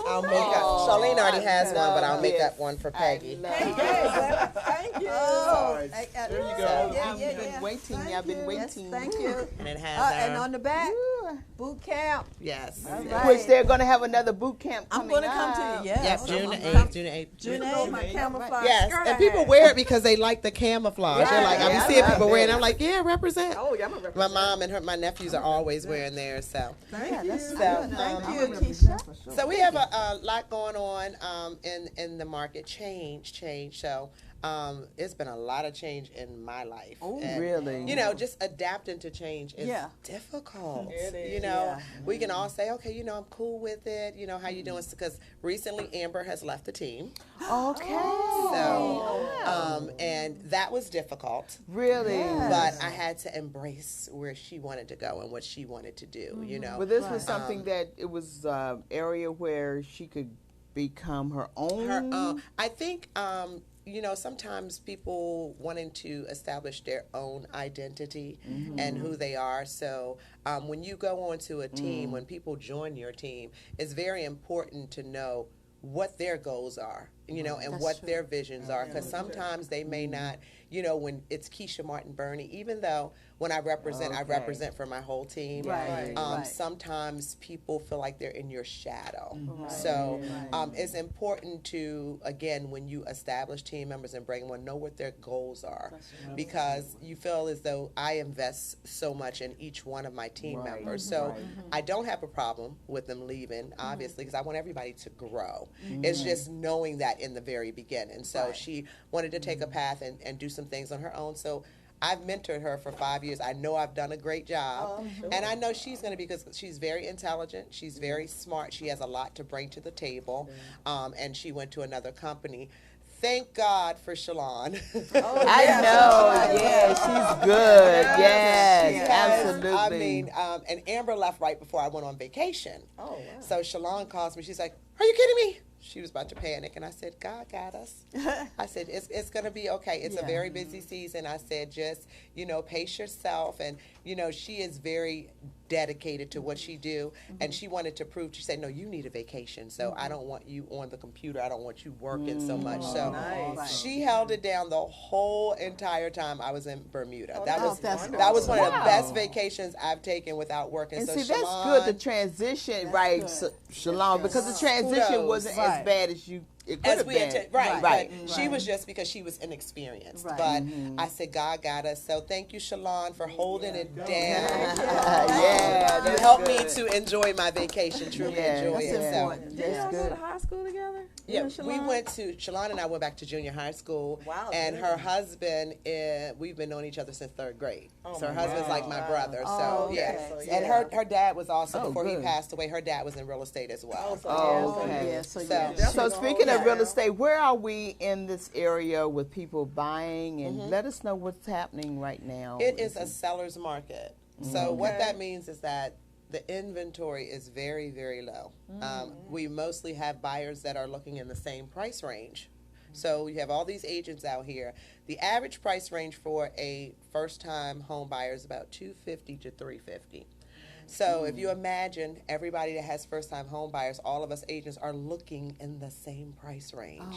F: I'll make up. Charlene already has one, but I'll make up one for Peggy.
C: Thank you.
A: Oh,
D: There you go.
B: I've been waiting. I've been
A: Yes,
B: waiting.
A: thank you.
F: And it has
A: And on the back, boot camp.
F: yes.
A: Right.
B: Which they're going to have another boot camp
A: I'm
B: coming
A: going to come
B: up.
A: to you. Yes.
F: Yep, June the
A: I'm
F: 8th. June the 8th.
A: June
C: You know
A: 8th.
C: my camouflage
F: Yes,
C: skirt
F: and
C: I
F: people
C: had.
F: wear it because they like the camouflage. They're like, I
B: Yeah,
F: be seeing
B: I
F: people
B: love
F: wearing it.
B: it.
F: I'm like, yeah, represent.
C: Oh, yeah, I'm a
F: My
C: representative.
F: mom and my nephews are always wearing theirs. So,
A: Yeah, that's
F: So,
A: good. Thank
F: um,
A: you, Keisha.
F: so we have a lot going on in the market. Change. So,
H: it's been a lot of change in my life.
B: Oh,
H: And,
B: really?
H: You know, just adapting to change is
A: Yeah.
H: difficult.
C: It is,
H: You know,
A: yeah.
H: we can all say, okay, you know, I'm cool with it. You know, how you doing? Because recently Amber has left the team.
B: Okay.
H: So, and that was difficult.
B: Really?
H: But I had to embrace where she wanted to go and what she wanted to do, you know.
B: But this was something that it was area where she could become her own.
H: I think, you know, sometimes people wanting to establish their own identity and who they are. So when you go onto a team, when people join your team, it's very important to know what their goals are, you know, and what their visions are. Because sometimes they may not, you know, when it's Keisha Martin Burney, even though when I represent for my whole team.
A: Right. Right.
H: Sometimes people feel like they're in your shadow. So it's important to, again, when you establish team members and bring them on, know what their goals are. Because you feel as though I invest so much in each one of my team members. So I don't have a problem with them leaving, obviously, because I want everybody to grow. It's just knowing that in the very beginning. So she wanted to take a path and do some things on her own. So I've mentored her for 5 years. I know I've done a great job. And I know she's going to be, because she's very intelligent. She's very smart. She has a lot to bring to the table. And she went to another company. Thank God for Shalon.
B: I know. Yeah, she's good. Yes, absolutely.
H: I mean, and Amber left right before I went on vacation.
C: Oh, wow.
H: So Shalon calls me. She's like, "Are you kidding me?" She was about to panic, and I said, "God got us." I said, "It's going to be okay. It's a very busy season." I said, "Just, you know, pace yourself." And, you know, she is very dedicated to what she do, and she wanted to prove. She said, "No, you need a vacation. So I don't want you on the computer. I don't want you working so much." So
C: nice.
H: she held it down the whole entire time I was in Bermuda. That was
A: that's
H: that was one of the
B: Wow.
H: best vacations I've taken without working.
B: And
H: so
B: see, that's
H: Shalon,
B: good, the transition, right, Shalon, because the transition
H: Kudos.
B: wasn't as bad as it could
H: as
B: have
H: we
B: been.
H: had right.
B: Right.
H: But she was just because she was inexperienced.
A: Right.
H: But I said, God got us. So thank you, Shalon, for holding it down.
B: Yeah,
H: You
B: that's
H: helped me
B: good.
H: to enjoy my vacation, truly enjoy
B: that's
H: it. So,
A: important.
C: Did y'all
B: That's
C: go to
B: good.
C: high school together?
H: yeah,
C: You and
H: we
C: Shalon?
H: went to, Shalon and I went back to junior high school.
C: Wow,
H: And
C: good.
H: her husband, we've been knowing each other since 3rd grade.
C: Oh,
H: So her
C: my
H: husband's
C: God.
H: like my brother. So,
A: Oh,
H: yeah.
A: okay.
H: And her dad was also,
B: Oh,
H: before he
B: good.
H: passed away, her dad was in real estate as well.
B: Oh, okay.
A: Yeah, so
H: So-
A: yeah.
B: So speaking of real estate, where are we in this area with people buying? And let us know what's happening right now.
H: It is a seller's market. So what that means is that the inventory is very, very low. We mostly have buyers that are looking in the same price range. So you have all these agents out here. The average price range for a first-time home buyer is about $250 to $350. So if you imagine everybody that has first-time home buyers, all of us agents are looking in the same price range.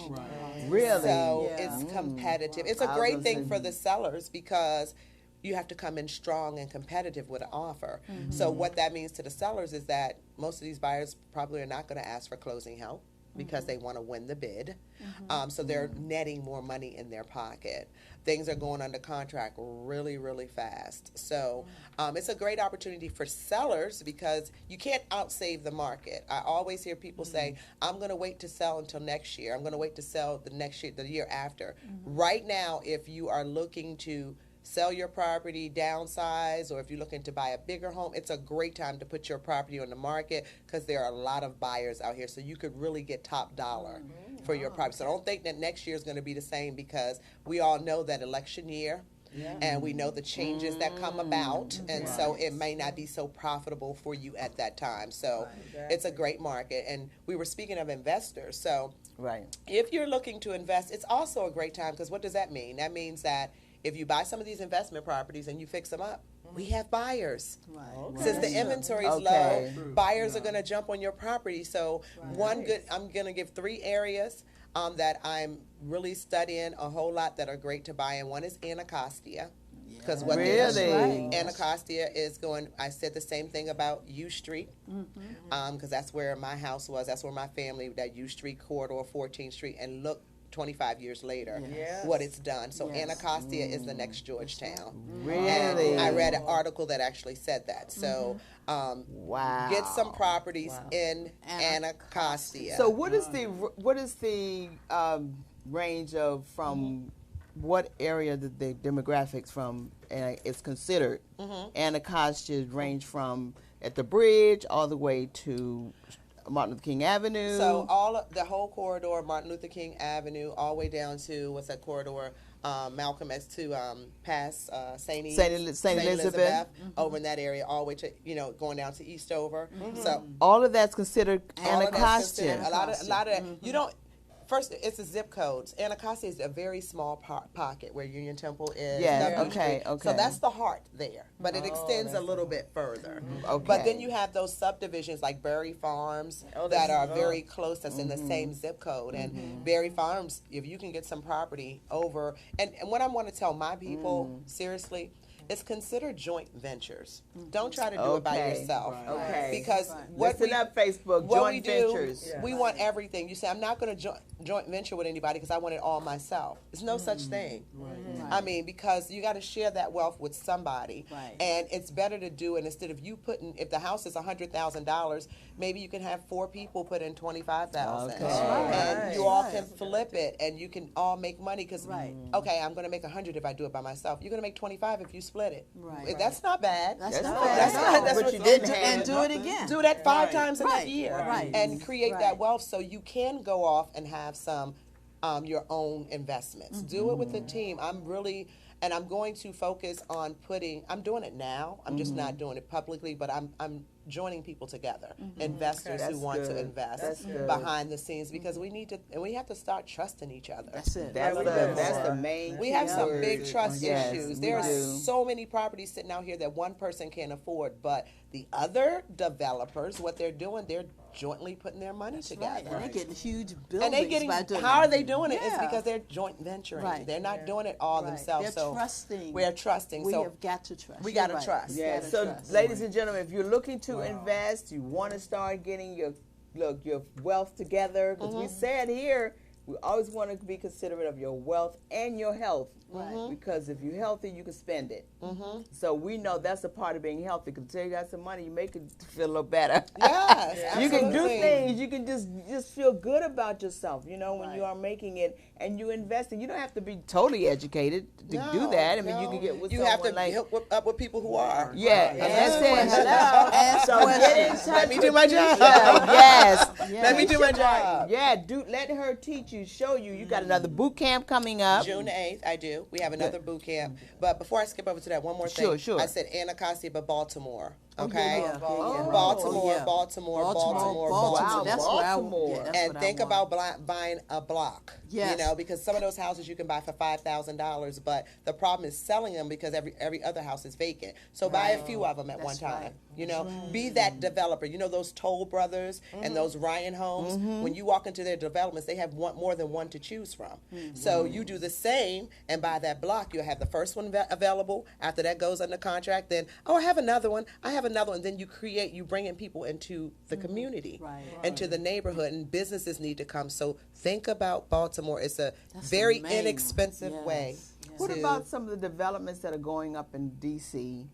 B: Really?
H: So
A: Yeah.
H: it's competitive. It's a
B: I was
H: great
B: gonna
H: thing
B: say-
H: for the sellers because you have to come in strong and competitive with an offer. So what that means to the sellers is that most of these buyers probably are not going to ask for closing help because they want to win the bid. So they're netting more money in their pocket. Things are going under contract really, really fast. So it's a great opportunity for sellers because you can't outsave the market. I always hear people say, I'm going to wait to sell until next year. I'm going to wait to sell the next year, the year after. Right now, if you are looking to sell your property, downsize, or if you're looking to buy a bigger home, it's a great time to put your property on the market because there are a lot of buyers out here. So you could really get top dollar for your property. So don't think that next year is going to be the same because we all know that election year. And we know the changes that come about, and so it may not be so profitable for you at that time. So it's a great market. And we were speaking of investors. So
B: Right.
H: if you're looking to invest, it's also a great time because what does that mean? That means that if you buy some of these investment properties and you fix them up, we have buyers. Since the inventory is
B: Okay.
H: low, buyers are going to jump on your property. So I'm going to give 3 areas that I'm really studying a whole lot that are great to buy. And one is Anacostia. Because what
B: Really?
H: Anacostia is going, I said the same thing about U Street, because that's where my house was. That's where my family, that U Street corridor, 14th Street, and look 25 years later what it's done. So Anacostia is the next Georgetown.
B: Really?
H: And I read an article that actually said that. So
B: Wow.
H: get some properties in Anacostia.
B: So what is the range of from what area the demographics from is considered. Anacostia range from at the bridge all the way to Martin Luther King Avenue.
H: So the whole corridor, Martin Luther King Avenue, all the way down to what's that corridor? Malcolm X to past St. Elizabeth, over in that area, all the way to going down to Eastover. So
B: all of that's considered
H: all of that's
B: Anacostia.
H: considered- a lot of you don't. First, it's the zip codes. Anacostia is a very small pocket where Union Temple is.
B: Yeah,
H: W
B: okay,
H: Street.
B: okay.
H: So that's the heart there, but it extends a little bit further.
B: Okay.
H: But then you have those subdivisions like Berry Farms that are very close. That's in the same zip code. And Berry Farms, if you can get some property over, and what I want to tell my people, seriously, it's considered joint ventures. Don't try to do it by
B: Okay.
H: yourself.
B: Okay.
H: Because what
B: Listen up, Facebook,
H: what
B: joint
H: we do,
B: ventures.
H: we want everything. You say, I'm not going to joint venture with anybody because I want it all myself. There's no such thing. I mean, because you got to share that wealth with somebody.
A: Right.
H: And it's better to do it instead of you putting, if the house is $100,000, maybe you can have 4 people put in $25,000.
B: Okay.
H: And you all can flip it and you can all make money because,
A: Right.
H: okay, I'm going to make 100 if I do it by myself. You're going to make 25 if you split it.
A: Right.
H: That's not bad.
A: That's not
B: not
A: bad.
H: That's
A: at
H: not-
A: all.
H: that's
B: But
H: what
B: you
H: you
B: didn't
H: do.
B: have
A: And do it again.
H: Do that 5
D: Right.
H: times in
A: Right.
H: that year
A: Right.
H: and create that
A: Right.
H: wealth so you can go off and have some your own investments. Do it with a team. I'm going to focus on I'm doing it now. I'm just not doing it publicly, but I'm joining people together, investors
B: That's
H: who want to
B: good.
H: invest
B: That's good.
H: behind the scenes because we have to start trusting each other.
A: That's it.
B: That's the main.
H: We have some
B: word.
H: big trust
B: Yes,
H: issues.
B: we
H: There are
B: do.
H: so many properties sitting out here that one person can't afford, but the other developers, what they're doing, they're jointly putting their money together.
A: And they're getting huge buildings
H: And they getting
A: by doing
H: how
A: it.
H: are they doing it? It's
A: Yeah.
H: because they're joint venturing.
A: Right.
H: They're not doing it all
A: Right.
H: themselves.
A: They're
H: so
A: trusting.
H: we're trusting.
A: We
H: so
A: have got to trust.
H: we
A: You're
H: gotta
A: right.
H: trust.
A: We
B: Yeah,
A: gotta
B: so
A: trust.
B: ladies and gentlemen, if you're looking to invest, you want to start getting your wealth together, because we said here, we always want to be considerate of your wealth and your health.
A: Right.
B: Because if you're healthy, you can spend it. So we know that's a part of being healthy. Because until you got some money, you make it feel a little better.
H: Yes,
B: You can do
H: absolutely.
B: things. You can just feel good about yourself. When you are making it and you investing. You don't have to be totally educated to do that. I mean, you can get with
H: you have
B: someone
H: to
B: like
H: hook up with people who are.
B: yeah, and that's it.
A: Ask
B: So get in
A: questions.
B: touch
H: Let me
B: with
H: do my job.
B: Yes.
H: Let me do my job.
B: Yeah, let her teach you, show you. You got another boot camp coming up.
H: June 8th, I do. We have another boot camp. But before I skip over to that, one more thing.
B: Sure.
H: I said Anacostia, but Baltimore.
A: Oh,
H: Okay?
A: yeah.
H: Baltimore,
A: Yeah.
H: Baltimore.
B: Wow,
A: That's where I
B: Baltimore.
A: yeah, that's
H: And
A: what
H: think
A: I want.
H: about buying a block.
A: Yes.
H: Because some of those houses you can buy for $5,000, but the problem is selling them because every other house is vacant. So buy a few of them at one time.
A: right.
H: Be that developer. Those Toll Brothers and those Ryan Homes. When you walk into their developments, they have more than one to choose from. So you do the same and buy that block. You'll have the first one available. After that goes under contract, then I have another one. Then you bring in people into the community,
A: Right.
H: into the neighborhood, and businesses need to come. So think about Baltimore. It's a
A: That's
H: very
A: the main-
H: inexpensive
A: yes,
H: way.
A: yes.
B: What
H: to-
B: about some of the developments that are going up in D.C.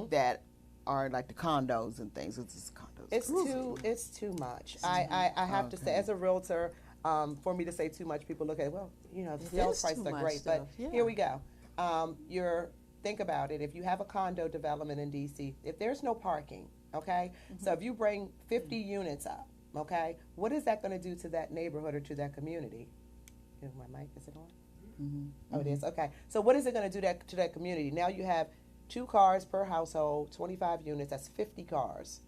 B: that are like the condos and things? It's just condos.
H: It's too much. I have to say, as a realtor, for me to say too much, people look at the sales
A: is
H: prices
A: too
H: are
A: much
H: great,
A: stuff,
H: but
A: yeah.
H: here we go. Think about it. If you have a condo development in DC, if there's no parking, okay, so if you bring 50 units up, okay, what is that going to do to that neighborhood or to that community? Is my mic, is it on? Oh, it is. Okay. So what is it going to do to that community? Now you have 2 cars per household, 25 units. That's 50 cars.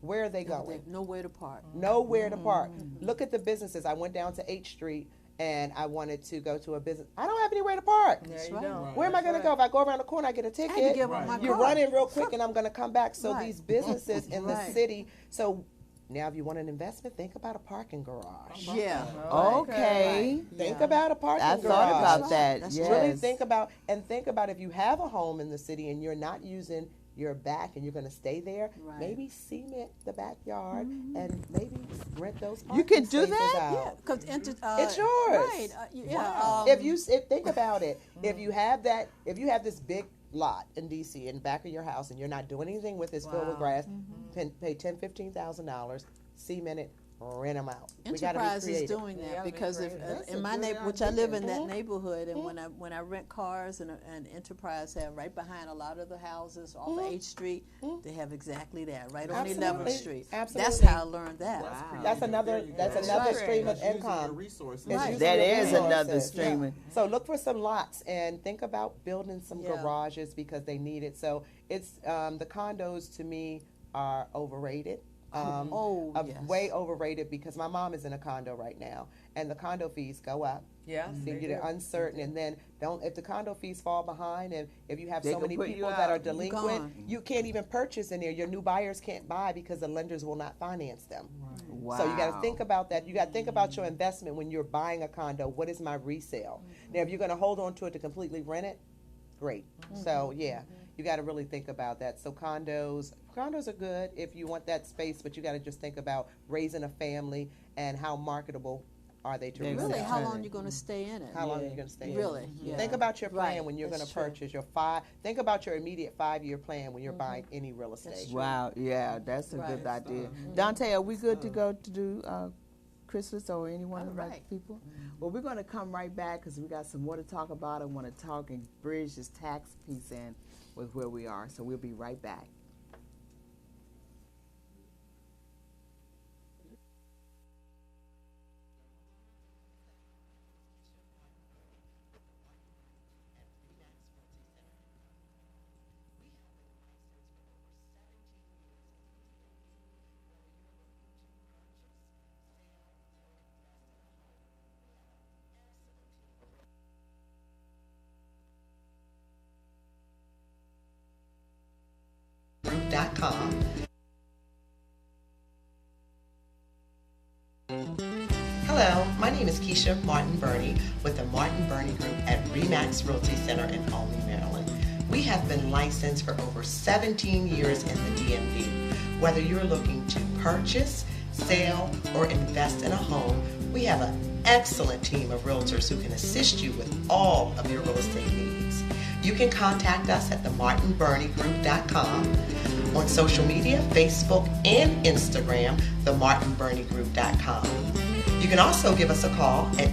H: Where are they going?
A: There's nowhere to park.
H: Nowhere to park. Look at the businesses. I went down to H Street and I wanted to go to a business. I don't have anywhere to park.
A: That's
C: you
A: right.
C: don't.
H: Where am I going to go? If I go around the corner, I get a
A: I had to
H: ticket.
A: give up my
H: You're
A: car.
H: running real quick and I'm going to come back. So
A: Right.
H: these businesses in the
A: Right.
H: city. So now if you want an investment, think about a parking garage.
A: Yeah.
B: Okay.
H: Think
A: Yeah.
H: about a parking
B: I
H: garage.
B: thought about
A: That's
B: that.
A: right. That's
B: Yes.
H: Really think about if you have a home in the city and you're not using your back and you're going to stay there,
A: Right.
H: maybe cement the backyard and maybe rent those parking
B: You can do
H: spaces
B: that?
H: out.
A: Yeah, because
H: It's yours.
A: Right. Yeah.
H: If think about it, if you have this big lot in DC in the back of your house and you're not doing anything with it, it's filled with grass, pay $10,000, $15,000, cement it, rent them out. We gotta be
A: Enterprise is
H: creative.
A: doing that because if,
C: That's
A: in
C: a
A: my
C: good
A: neighborhood, which I live in that
C: idea.
A: neighborhood, and when I rent cars and Enterprise have right behind a lot of the houses off of H Street, they have exactly that right on
H: Absolutely.
A: 11th Street.
H: Absolutely.
A: That's how I learned that.
B: Wow.
H: That's another
A: right.
H: stream of
D: Using your
H: income.
D: resources.
H: It's
A: Right.
H: using
B: That
H: your
B: is another
H: resources.
B: streaming.
H: So look for some lots and think about building some
A: Yeah.
H: garages because they need it. So it's the condos to me are overrated.
A: Yes.
H: Way overrated because my mom is in a condo right now, and the condo fees go up.
C: Yeah,
H: So you're uncertain, and then if the condo fees fall behind, and if you have
B: They
H: so
B: can
H: many
B: put you
H: people that
B: out.
H: are delinquent,
A: gone.
H: you can't even purchase in there. Your new buyers can't buy because the lenders will not finance them.
B: Wow.
H: So you got to think about that. You got to think about your investment when you're buying a condo. What is my resale? Now, if you're going to hold on to it to completely rent it, great. So yeah, you got to really think about that. So condos are good if you want that space, but you got to just think about raising a family and how marketable are they to
B: Really,
H: resell.
A: Really, how long you going to stay in it?
H: How long are you going to stay? in it?
A: Really? Yeah.
H: Think about your plan
A: Right,
H: when you're going
A: that's
H: to purchase your Think about your immediate 5-year plan when you're buying any real estate.
B: Wow, yeah, that's a
A: Right.
B: good idea. Dante, are we good to go to do Chrysalis or any one of the
A: right.
B: people? Well, we're going to come right back because we got some more to talk about. I want to talk and bridge this tax piece in with where we are. So we'll be right back.
H: Group.com. Hello, my name is Keisha Martin Burney with the Martin Burney Group at RE/MAX Realty Center in Albany, Maryland. We have been licensed for over 17 years in the DMV. Whether you're looking to purchase, sell, or invest in a home, we have an excellent team of realtors who can assist you with all of your real estate needs. You can contact us at themartinburneygroup.com. On social media, Facebook and Instagram, themartinburneygroup.com. You can also give us a call at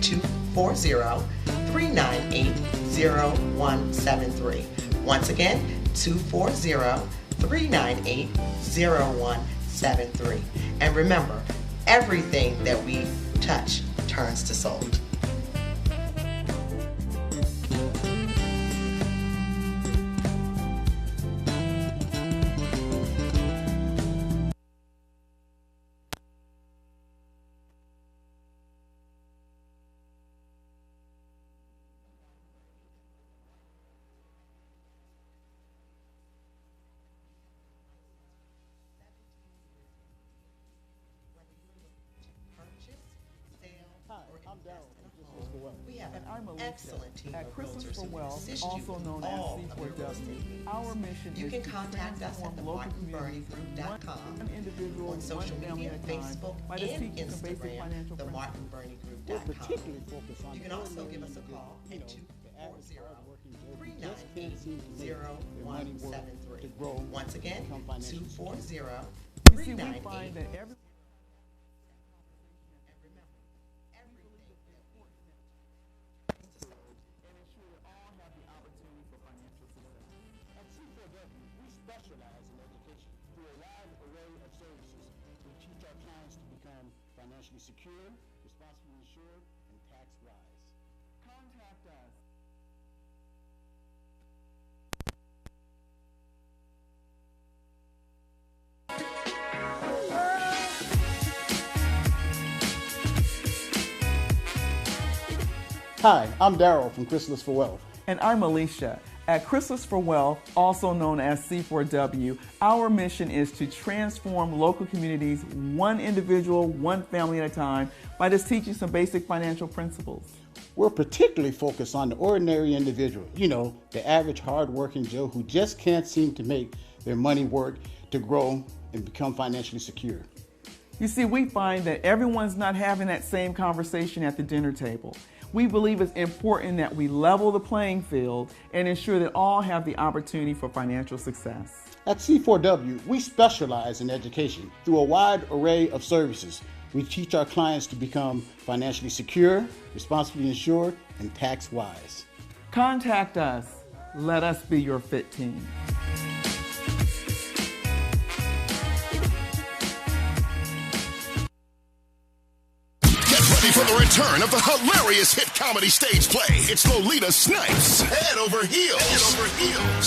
H: 240-398-0173. Once again, 240-398-0173. And remember, everything that we touch turns to sold. We have an excellent team of realtors who can assist you with all of your real estate needs.
I: Our mission
H: You
I: is
H: can
I: to
H: contact us at
I: transform local communities
H: themartinburney.com.
I: one individual,
H: On social
I: one family
H: media,
I: at a time
H: Facebook,
I: by just
H: and
I: teaching some basic
H: Instagram,
I: financial principles.
H: themartinburney.com. You can also give us a call at 240-398-0173. Once again, 240-398-0173.
I: You see, we find that every
J: financially secure, responsibly insured, and tax wise.
I: contact us.
J: Hi, I'm Daryl from Chrysalis for Wealth.
I: And I'm Alicia. At Chrysalis for Wealth, also known as C4W, our mission is to transform local communities one individual, one family at a time by just teaching some basic financial principles.
J: We're particularly focused on the ordinary individual, the average hard-working Joe who just can't seem to make their money work to grow and become financially secure.
I: You see, we find that everyone's not having that same conversation at the dinner table. We believe it's important that we level the playing field and ensure that all have the opportunity for financial success.
J: At C4W, we specialize in education through a wide array of services. We teach our clients to become financially secure, responsibly insured, and tax wise.
I: Contact us. Let us be your fit team.
K: For the return of the hilarious hit comedy stage play, it's Lolita Snipes, Head Over Heels.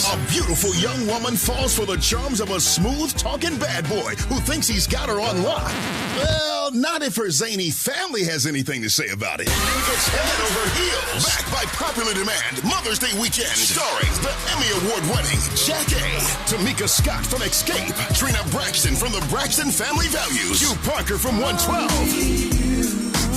K: A beautiful young woman falls for the charms of a smooth-talking bad boy who thinks he's got her on lock. Well, not if her zany family has anything to say about it. It's Head Over Heels, backed by popular demand, Mother's Day weekend, starring the Emmy Award-winning Jack A., Tamika Scott from Escape, Trina Braxton from the Braxton Family Values, Hugh Parker from 112.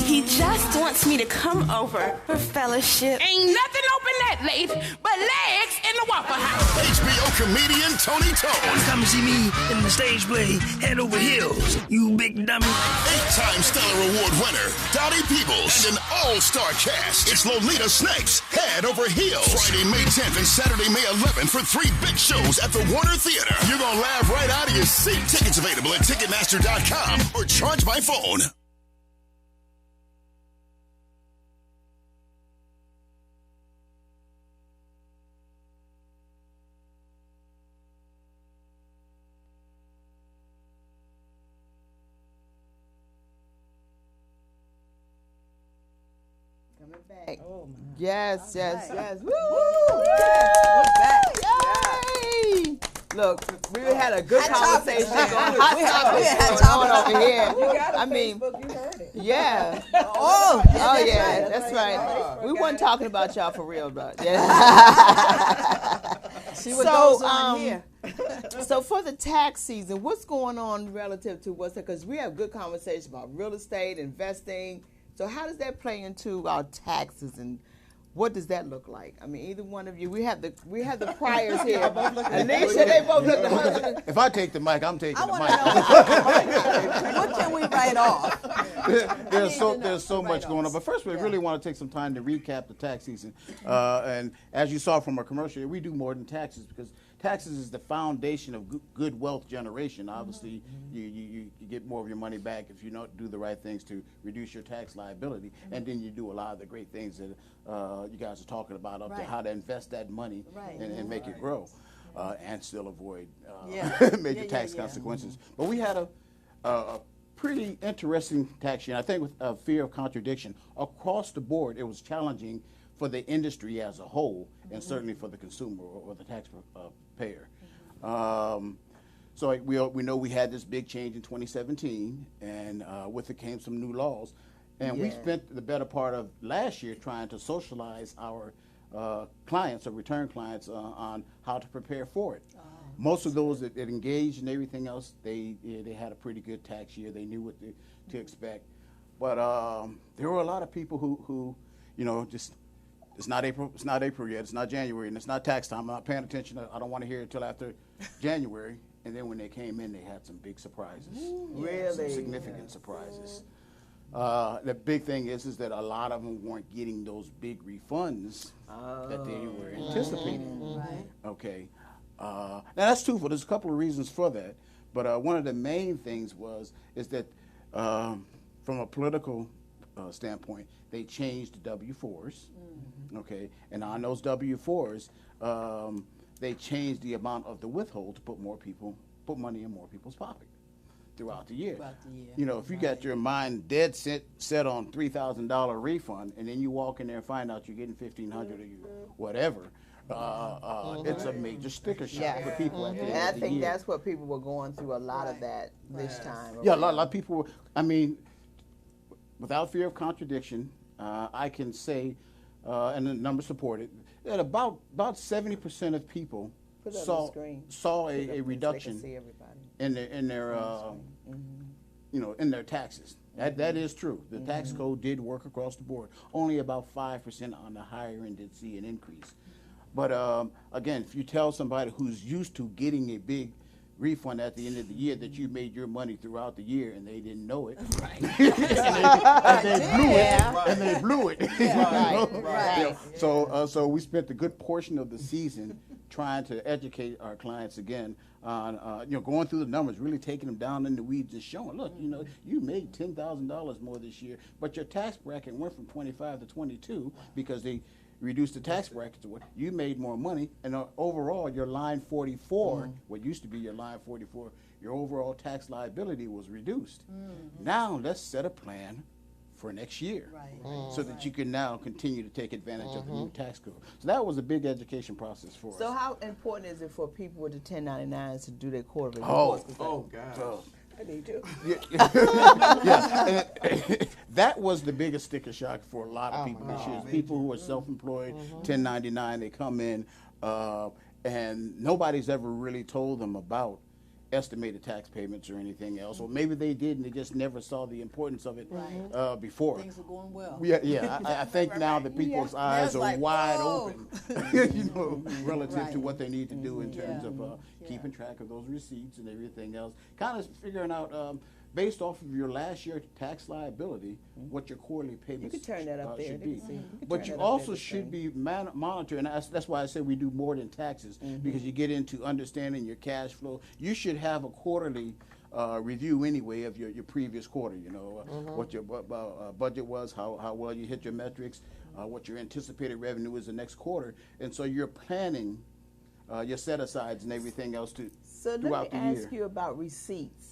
L: He just wants me to come over for fellowship. Ain't nothing open that late but legs in the Waffle House.
K: HBO comedian Tony Tone.
M: Come see me in the stage play, Head Over Heels, you big dummy.
K: 8-time Stellar Award winner, Dottie Peoples, and an all-star cast. It's Lolita Snipes, Head Over Heels. Friday, May 10th and Saturday, May 11th for 3 big shows at the Warner Theater. You're gonna laugh right out of your seat. Tickets available at Ticketmaster.com or charge by phone.
B: Back. Yes. Woo!
A: We're back.
B: Yay! Look, we had a good conversation going.
A: We had
B: Going over here.
C: You got
B: I
C: a
B: mean,
C: Facebook, you heard it.
B: yeah.
A: Oh,
B: Yeah, that's right. We weren't talking about y'all for real, but yeah.
A: See what goes on here.
B: So for the tax season, what's going on relative to what's that? Because we have good conversations about real estate, investing. So how does that play into our taxes, and what does that look like? I mean, either one of you, we have the priors here. Alicia, they both look the husband.
J: If I take the mic, I'm taking
A: I
J: the
A: want
J: mic.
A: to know what can we write off?
J: There's so much going on. But first, we really want to take some time to recap the tax season. And as you saw from our commercial, we do more than taxes, because taxes is the foundation of good wealth generation. Obviously, you get more of your money back if you don't do the right things to reduce your tax liability. And then you do a lot of the great things that you guys are talking about up to how to invest that money and make it grow and still avoid major tax consequences. But we had a pretty interesting tax year. And I think with a fear of contradiction, across the board, it was challenging for the industry as a whole, and certainly for the consumer or the taxpayer. So we know we had this big change in 2017, and with it came some new laws. And we spent the better part of last year trying to socialize our clients or return clients on how to prepare for it. Most of those that engaged and everything else, they had a pretty good tax year. They knew what to expect. But there were a lot of people who just, it's not April yet, it's not January, and it's not tax time. I'm not paying attention. I don't want to hear it until after January. And then when they came in, they had some big surprises.
B: Really?
J: Some significant surprises. The big thing is that a lot of them weren't getting those big refunds that they were anticipating.
A: Right.
J: Okay. Now that's twofold. There's a couple of reasons for that, but one of the main things is that from a political standpoint, they changed the W-4s. Okay, and on those W-4s, they changed the amount of the withhold to put money in more people's pocket throughout the year. You know, if you got your mind dead set on $3,000 refund, and then you walk in there and find out you're getting $1,500 or whatever, it's a major sticker shock for people at the end
B: And I
J: of the
B: think
J: year.
B: that's what people were going through, a lot of that this time.
J: Yeah, a lot of people. I mean, without fear of contradiction, I can say, and the numbers support it, that about 70% of people saw a reduction in their in their taxes. That is true. The tax code did work across the board. Only about 5% on the higher end did see an increase. But again, if you tell somebody who's used to getting a big refund at the end of the year that you made your money throughout the year and they didn't know it, and they blew it.
A: Right.
J: So we spent a good portion of the season trying to educate our clients again on, going through the numbers, really taking them down in the weeds and showing, look, you made $10,000 more this year, but your tax bracket went from 25 to 22 because they reduced the tax bracket to what you made more money, and overall your line 44, what used to be your line 44, your overall tax liability was reduced. Now let's set a plan for next year, so that you can now continue to take advantage of the new tax code. So that was a big education process for us.
B: So how important is it for people with the 1099s to do their quarterly
J: Oh,
B: reports?
J: God.
F: I need to.
J: Yeah, that was the biggest sticker shock for a lot of people this year. People who are self-employed, 1099, they come in, and nobody's ever really told them about estimated tax payments or anything else, or maybe they did and they just never saw the importance of it before.
A: Things are going well.
J: I think now that people's eyes are wide open, relative to what they need to do in terms of keeping track of those receipts and everything else. Kind of figuring out, based off of your last year tax liability, what your quarterly payments
B: You can turn that up there.
J: should
B: They
J: be.
B: can see. You can
J: But
B: turn
J: you
B: that up
J: also
B: there, this
J: should
B: thing.
J: be monitoring. That's why I say we do more than taxes, because you get into understanding your cash flow. You should have a quarterly review anyway of your previous quarter. What your budget was, how well you hit your metrics, what your anticipated revenue is the next quarter, and so you're planning your set-asides and everything else throughout the year.
B: Let me ask you about receipts,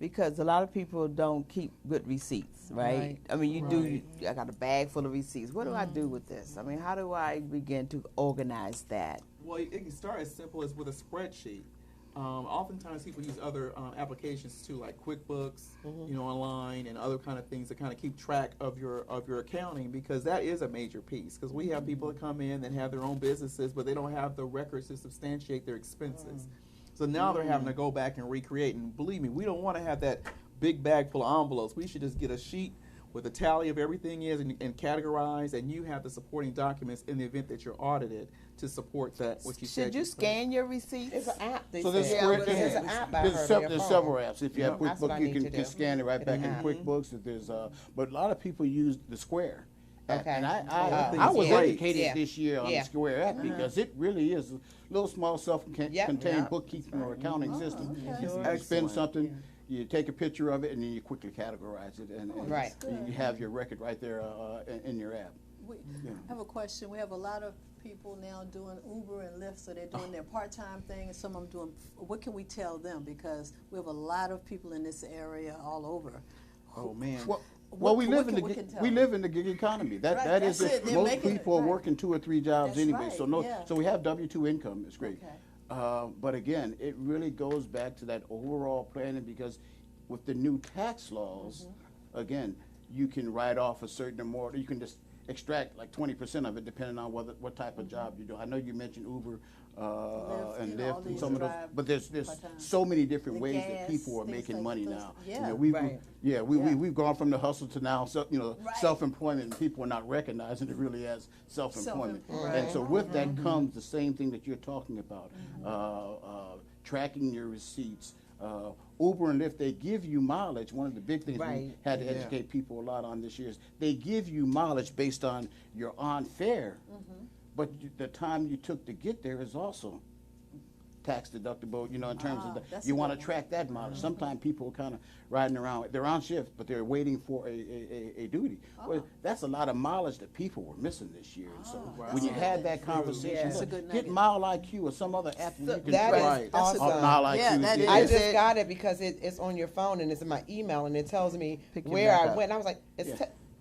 B: because a lot of people don't keep good receipts, right? I mean, I got a bag full of receipts. What do I do with this? I mean, how do I begin to organize that?
I: Well, it can start as simple as with a spreadsheet. Oftentimes people use other applications too, like QuickBooks, online, and other kind of things to kind of keep track of your accounting, because that is a major piece. Because we have people that come in that have their own businesses, but they don't have the records to substantiate their expenses. So now they're having to go back and recreate. And believe me, we don't want to have that big bag full of envelopes. We should just get a sheet with a tally of everything is and categorize, and you have the supporting documents in the event that you're audited to support that. What you said.
B: Should you scan your receipts?
F: It's an app.
J: So there's
F: an app I heard on your
J: there's
F: phone.
J: several apps. If you have
F: That's what I
J: QuickBooks, you
F: need to
J: can
F: do.
J: scan it right back in QuickBooks. If there's, but a lot of people use the Square.
F: Okay.
J: And
I: think
J: I
I: it's
J: was
I: great.
J: educated this year on the Square app because it really is a little small self-contained bookkeeping or accounting system. You spend something, you take a picture of it, and then you quickly categorize it, and you have your record right there in your app.
A: We have a question. We have a lot of people now doing Uber and Lyft, so they're doing their part-time thing, and some of them doing. What can we tell them? Because we have a lot of people in this area all over.
J: Oh man. Well, we live in the gig economy. That is it. Most people are working 2 or 3 jobs anyway. So we have W-2 income. It's great. But again, it really goes back to that overall planning, because with the new tax laws, again, you can write off a certain amount. You can just extract like 20% of it, depending on what type of job you do. I know you mentioned Uber and Lyft and some of those, but there's so many different ways that people are making money now. We've gone from the hustle to now, self-employment, and people are not recognizing it really as self-employment. And so with that comes the same thing that you're talking about, tracking your receipts. Uber and Lyft, they give you mileage. One of the big things we had to educate people a lot on this year is they give you mileage based on your on-fare, but the time you took to get there is also tax deductible, in terms of you want to track that mileage. Sometimes people are kind of riding around, they're on shift, but they're waiting for a duty. Well, that's a lot of mileage that people were missing this year. And so when you had that conversation, get Mile IQ or some other app that you can track.
F: Awesome.
J: Mile IQ.
F: I just got it because it's on your phone and it's in my email and it tells me where I went. And I was like,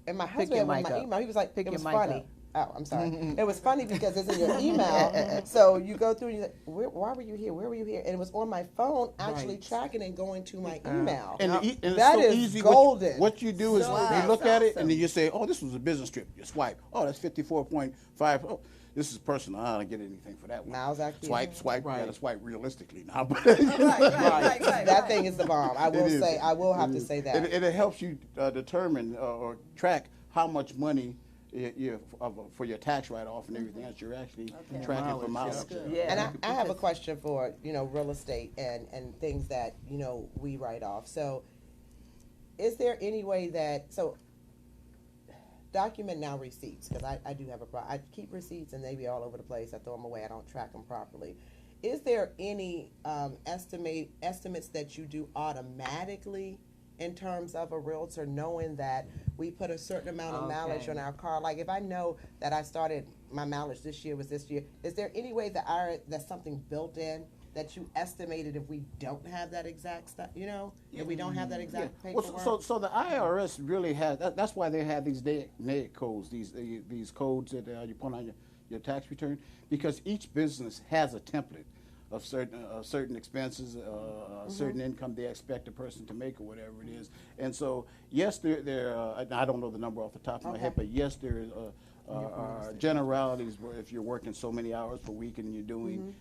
F: and my husband went my email. He was like, it was funny. Oh, I'm sorry. It was funny because it's in your email. So you go through and you're like, why were you here? Where were you here? And it was on my phone actually tracking and going to my email.
J: And it's
F: that
J: so
F: is
J: easy.
F: golden.
J: What you do is you look at it and then you say, oh, this was a business trip. You swipe. Oh, that's 54.5. Oh, this is personal. I don't get anything for that one.
F: Now it's actually
J: swipe. You gotta swipe realistically now.
F: That thing is the bomb. I will say. I will have to say that.
J: It helps you determine or track how much money for your tax write-off and everything else you're actually tracking for mileage.
F: And I have a question for real estate and things that we write off. So is there any way that document now receipts, because I do have I keep receipts and they be all over the place. I throw them away. I don't track them properly. Is there any estimates that you do automatically in terms of a realtor, knowing that we put a certain amount of mileage on our car? Like if I know that I started my mileage this year was this year, is there any way that that's something built in that you estimated if we don't have that exact stuff, if we don't have that exact paperwork?
J: Well, so the IRS really has, that's why they have these NAIC codes, these codes that you put on your tax return, because each business has a template of certain expenses, certain income they expect a person to make or whatever it is. And so, yes, there I don't know the number off the top of my head, but yes, there are generalities where if you're working so many hours per week and you're doing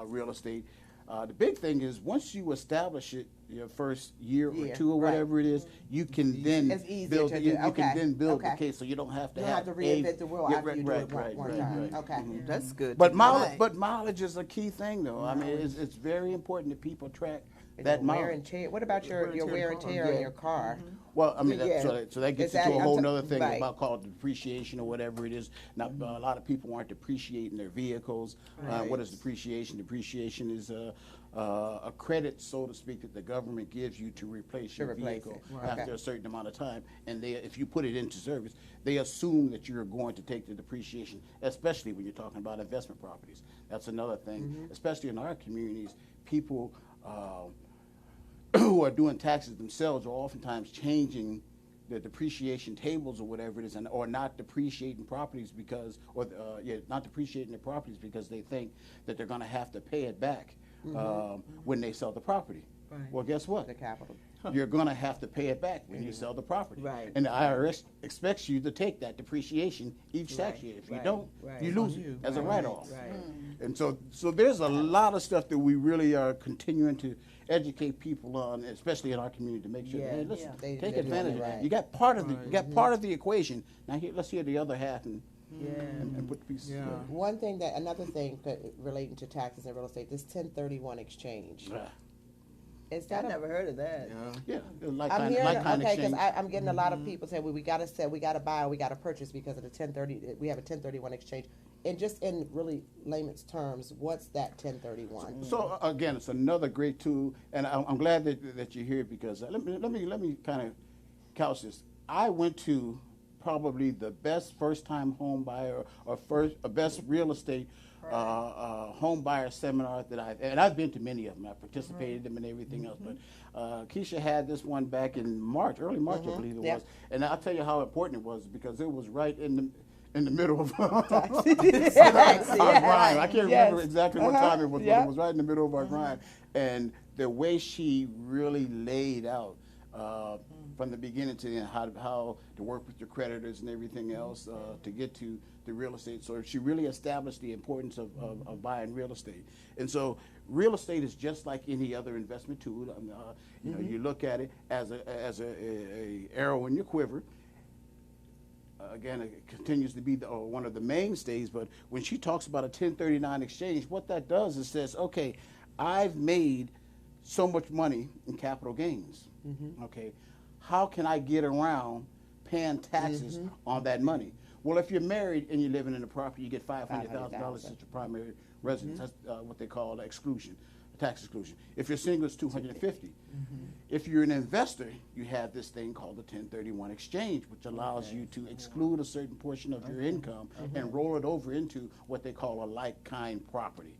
J: real estate. The big thing is once you establish it, your first year or two or whatever it is, you can then build. You can then build the case, so you don't have to
F: reinvent the wheel after you do it one time. Okay,
A: that's good.
J: But mileage is a key thing, though. I mean, it's very important that people track that mileage.
F: Wear and tear. What about your wear and tear on your car?
J: Well, I mean, so that gets into a whole other thing about called depreciation or whatever it is. Now, a lot of people aren't depreciating their vehicles. What is depreciation? Depreciation is a credit, so to speak, that the government gives you to replace your vehicle after a certain amount of time. And if you put it into service, they assume that you're going to take the depreciation, especially when you're talking about investment properties. That's another thing, especially in our communities. People who are doing taxes themselves are oftentimes changing the depreciation tables or whatever it is, or not depreciating properties because, not depreciating their properties because they think that they're going to have to pay it back when they sell the property. Right. Well, guess what?
F: The capital.
J: You're going to have to pay it back when you sell the property. Right. And the IRS expects you to take that depreciation each tax year. If you don't, you lose it as a write-off. Right. And so there's a lot of stuff that we really are continuing to educate people on, especially in our community, to make sure that, hey, listen, take advantage of that. You got part of the equation. Now let's hear the other half and put the pieces together.
F: Another thing relating to taxes and real estate, this 1031 exchange.
A: I never heard of that.
F: I'm hearing, because I'm getting a lot of people say, well, we got to sell, we got to buy, we got to purchase because of the 1030. We have a 1031 exchange. And just in really layman's terms, what's that 1031?
J: So again, it's another great tool, and I'm glad that you're here because let me kind of couch this. I went to probably the best first-time home buyer or best real estate home buyer seminar that I've been to many of them. I participated in them and everything else. But Keisha had this one back in early March, I believe it was. And I'll tell you how important it was because it was right in the middle of our grind. I can't remember exactly what time it was, but it was right in the middle of our grind. And the way she really laid out from the beginning to the end, how to work with your creditors and everything else to get to the real estate. So she really established the importance of buying real estate. And so real estate is just like any other investment tool. You know, you look at it as a arrow in your quiver. Again, it continues to be one of the mainstays, but when she talks about a 1039 exchange, what that does is says, okay, I've made so much money in capital gains. Okay, how can I get around paying taxes on that money? Well, if you're married and you're living in a property, you get $500,000 as your primary residence. That's what they call exclusion. Tax exclusion. If you're single, it's $250. If you're an investor, you have this thing called the 1031 exchange, which allows you to exclude a certain portion of your income and roll it over into what they call a like-kind property.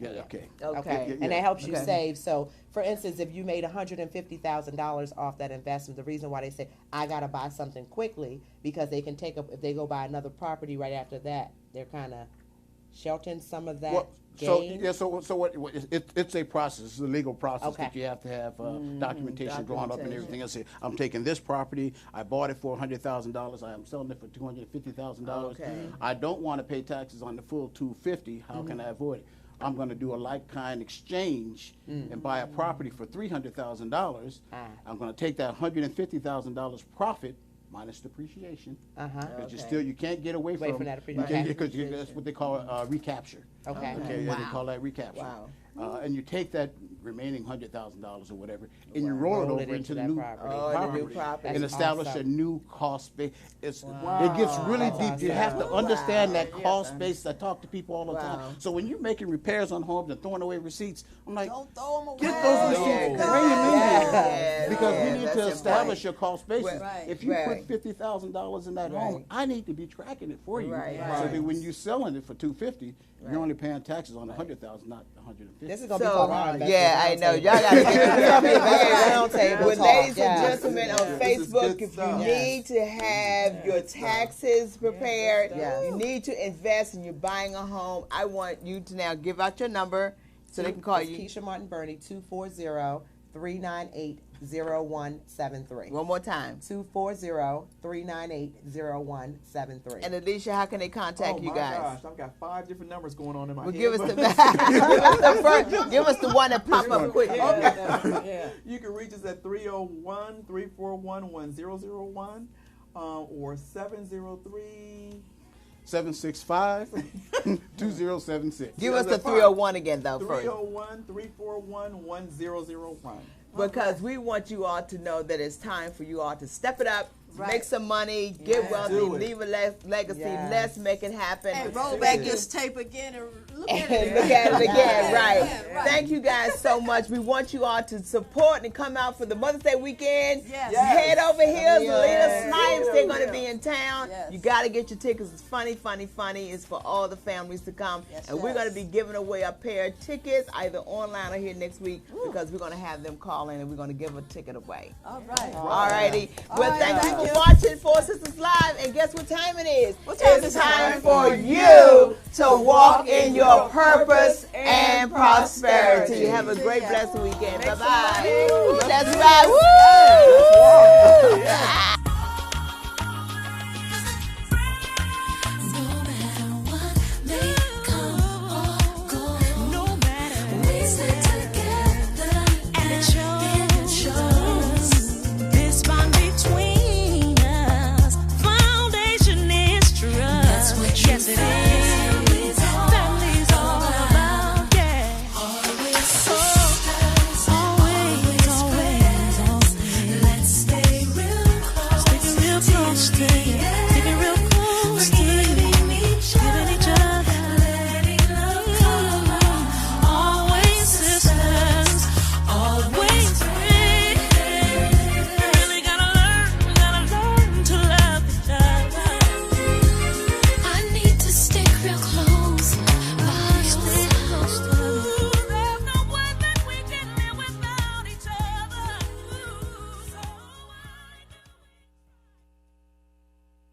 F: And that helps you save. So, for instance, if you made $150,000 off that investment, the reason why they say, I got to buy something quickly, because they can take up, if they go buy another property right after that, they're kind of sheltering some of that.
J: It's a process. It's a legal process that you have to have documentation drawn up and everything else. I'm taking this property. I bought it for $100,000. I am selling it for $250,000. I don't want to pay taxes on the full $250,000. How can I avoid it? I'm going to do a like-kind exchange and buy a property for $300,000. I'm going to take that $150,000 profit minus depreciation, because you can't get away from
F: that depreciation.
J: Because that's what they call recapture. They call that recapture. And you take that remaining $100,000 or whatever, and you roll it over into the new property, and establish a new cost base. It gets really deep. You have to understand that cost base. I talk to people all the time. So when you're making repairs on homes and throwing away receipts, I'm like,
A: Don't throw them away.
J: get those receipts, bring them in here, because we need to establish your cost basis.
A: Right.
J: If you put $50,000 in that home, I need to be tracking it for you, so that when you're selling it for $250, you're only paying taxes on $100,000, not $150,000.
F: This is gonna be fun.
B: I know. Y'all got to get
F: round table
B: Well,
F: talk.
B: ladies
F: Yeah.
B: and gentlemen on Facebook, if you need to have your taxes prepared, you need to invest and you're buying a home, I want you to now give out your number so they can call you.
F: Keisha Martin Burney, 240-398-0173.
B: One more time.
F: 240-398-0173.
B: And Alicia, how can they contact you guys?
I: Gosh, I've got 5 different numbers going on in my head.
B: Give us the one that pop up quick.
I: You can reach us at 301-341-1001 or 703.
J: 765-2076.
B: Give us the 301 again, though, first.
I: 301-341-1001.
B: Because we want you all to know that it's time for you all to step it up, make some money, get wealthy, leave a legacy. Let's make it happen.
A: And roll back this tape again and look at it.
B: Look at it again, right. Thank you guys so much. We want you all to support and come out for the Mother's Day weekend. Head over here, Lolita Snipes. They're going to be in town. You got to get your tickets. It's funny, funny, funny. It's for all the families to come. And we're going to be giving away a pair of tickets either online or here next week because we're going to have them call in and we're going to give a ticket away.
A: All right.
B: All righty. Well, thank you for watching Four Sisters Live. And guess what time it is? It's time for you to walk in your purpose and prosperity. Have a great, blessed weekend. Bye-bye. That's right. Woo!